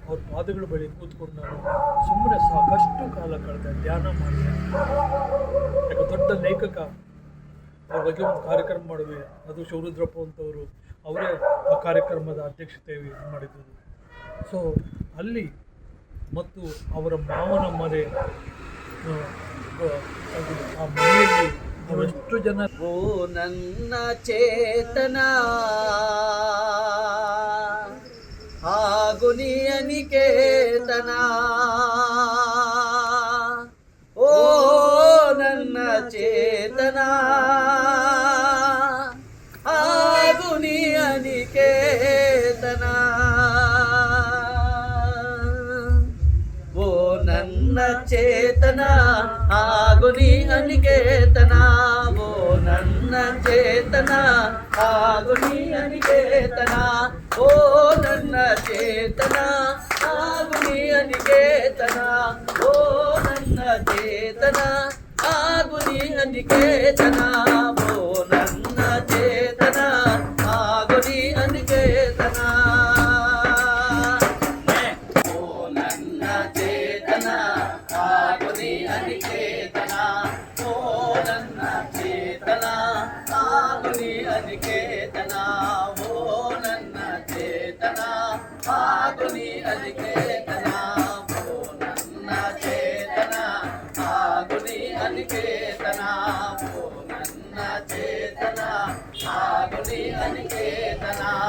ಅವ್ರ ಪಾದಗಳ ಬಳಿ ಕೂತ್ಕೊಂಡು ನಾನು ಸುಮ್ಮನೆ ಸಾಕಷ್ಟು ಕಾಲ ಕಳೆದೆ, ಧ್ಯಾನ ಮಾಡಿದೆ. ಯಾಕೆ ದೊಡ್ಡ ಲೇಖಕ ಅವ್ರ ಬಗ್ಗೆ ಒಂದು ಕಾರ್ಯಕ್ರಮ ಮಾಡಿದ್ವಿ, ಅದು ಶಿವರುದ್ರಪ್ಪ ಅಂತವರು ಅವರೇ ಆ ಕಾರ್ಯಕ್ರಮದ ಅಧ್ಯಕ್ಷತೆ ಮಾಡಿದ್ದರು. ಸೊ ಅಲ್ಲಿ ಮತ್ತು ಅವರ ಮಾವನ ಮನೆ, ಆ ಮನೆಯಲ್ಲಿ ನಾವೆಷ್ಟು ಜನ. ಓ ನನ್ನ ಚೇತನ ಹಾಗೂ ನಿಯನಿಕೇತನ, ಓ ನನ್ನ ಚೇತನ ಹಾಗೂ ನಿಯನಿಕೇತನ, ಓ ನನ್ನ ಚೇತನ ಹಾಗೂ ನಿಯನಿಕೇತನ, ಓ ನನ್ನ ಚೇತನ ಹಾಗೂ ನಿಯನಿಕೇತನ, ಓ ನನ್ನ ಚೇತನ ಹಾಗೂ ನಿಯನಿಕೇತನ, ಓ ನನ್ನ ಚೇತನ ಹಾಗೂ ನಿಯನಿಕೇತನ, ಓ ನನ್ನ ಚೇತನ ಹಾಗೂ ನಿಯನಿಕೇತನ, ಓ ನನ್ನ ಚೇತನ ಹಾಗೂ ನಿಯನಿಕೇತನ, ಓ ನನ್ನ ಚೇತನ ಹಾಗೂ ನಿಯನಿಕೇತನ, ಓ ನನ್ನ ಚೇತನ ಹಾಗೂ ನಿಯನಿಕೇತನ, ಓ ನನ್ನ ಚೇತನ ಹಾಗೂ ನಿಯನಿಕೇತನ, ಓ ನನ್ನ ಚೇತನ ಹಾಗೂ ನಿಯನಿಕೇತನ,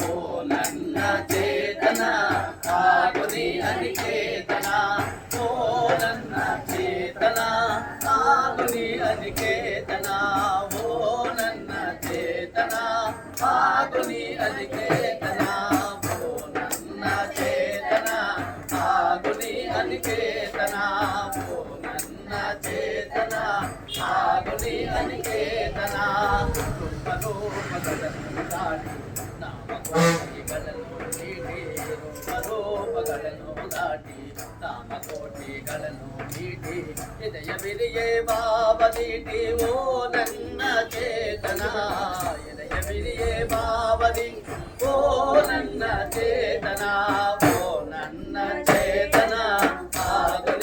ಓ ನನ್ನ ಚೇತನ ಹಾಗೂ ನಿಯನಿಕೇತನ, ಓ ನನ್ನ ಚೇತನ ಹಾಗೂ ನಿಯನಿಕೇತನ, ಓ ನನ್ನ ಚೇತನ ಹಾಗೂ ನಿಯನಿಕೇತನ, ಓ ನನ್ನ ಚೇತನ ಹಾಗೂ ನಿಯನಿಕೇತನ, ಓ ನನ್ನ ಚೇತನ ಹಾಗೂ ನಿಯನಿಕೇತನ, ರೂಪಗಳನ್ನು ದಾಟಿ ನಾಮಕೋಟಿಗಳನ್ನು ನೀಡಿ, ರೂಪಗಳನ್ನು ದಾಟಿ ನಾಮಕೋಟಿಗಳನ್ನು ನೀಡಿ, ಎದೆಯ ಬಿರಿಯೇ ಭಾವ ನೀಡಿ, ಓ ನನ್ನ ಚೇತನ, ಎದೆಯ ಬಿರಿಯೇ ಭಾವದಿ, ಓ ನನ್ನ ಚೇತನ, ಓ ನನ್ನ ಚೇತನ ಹಾಗೂ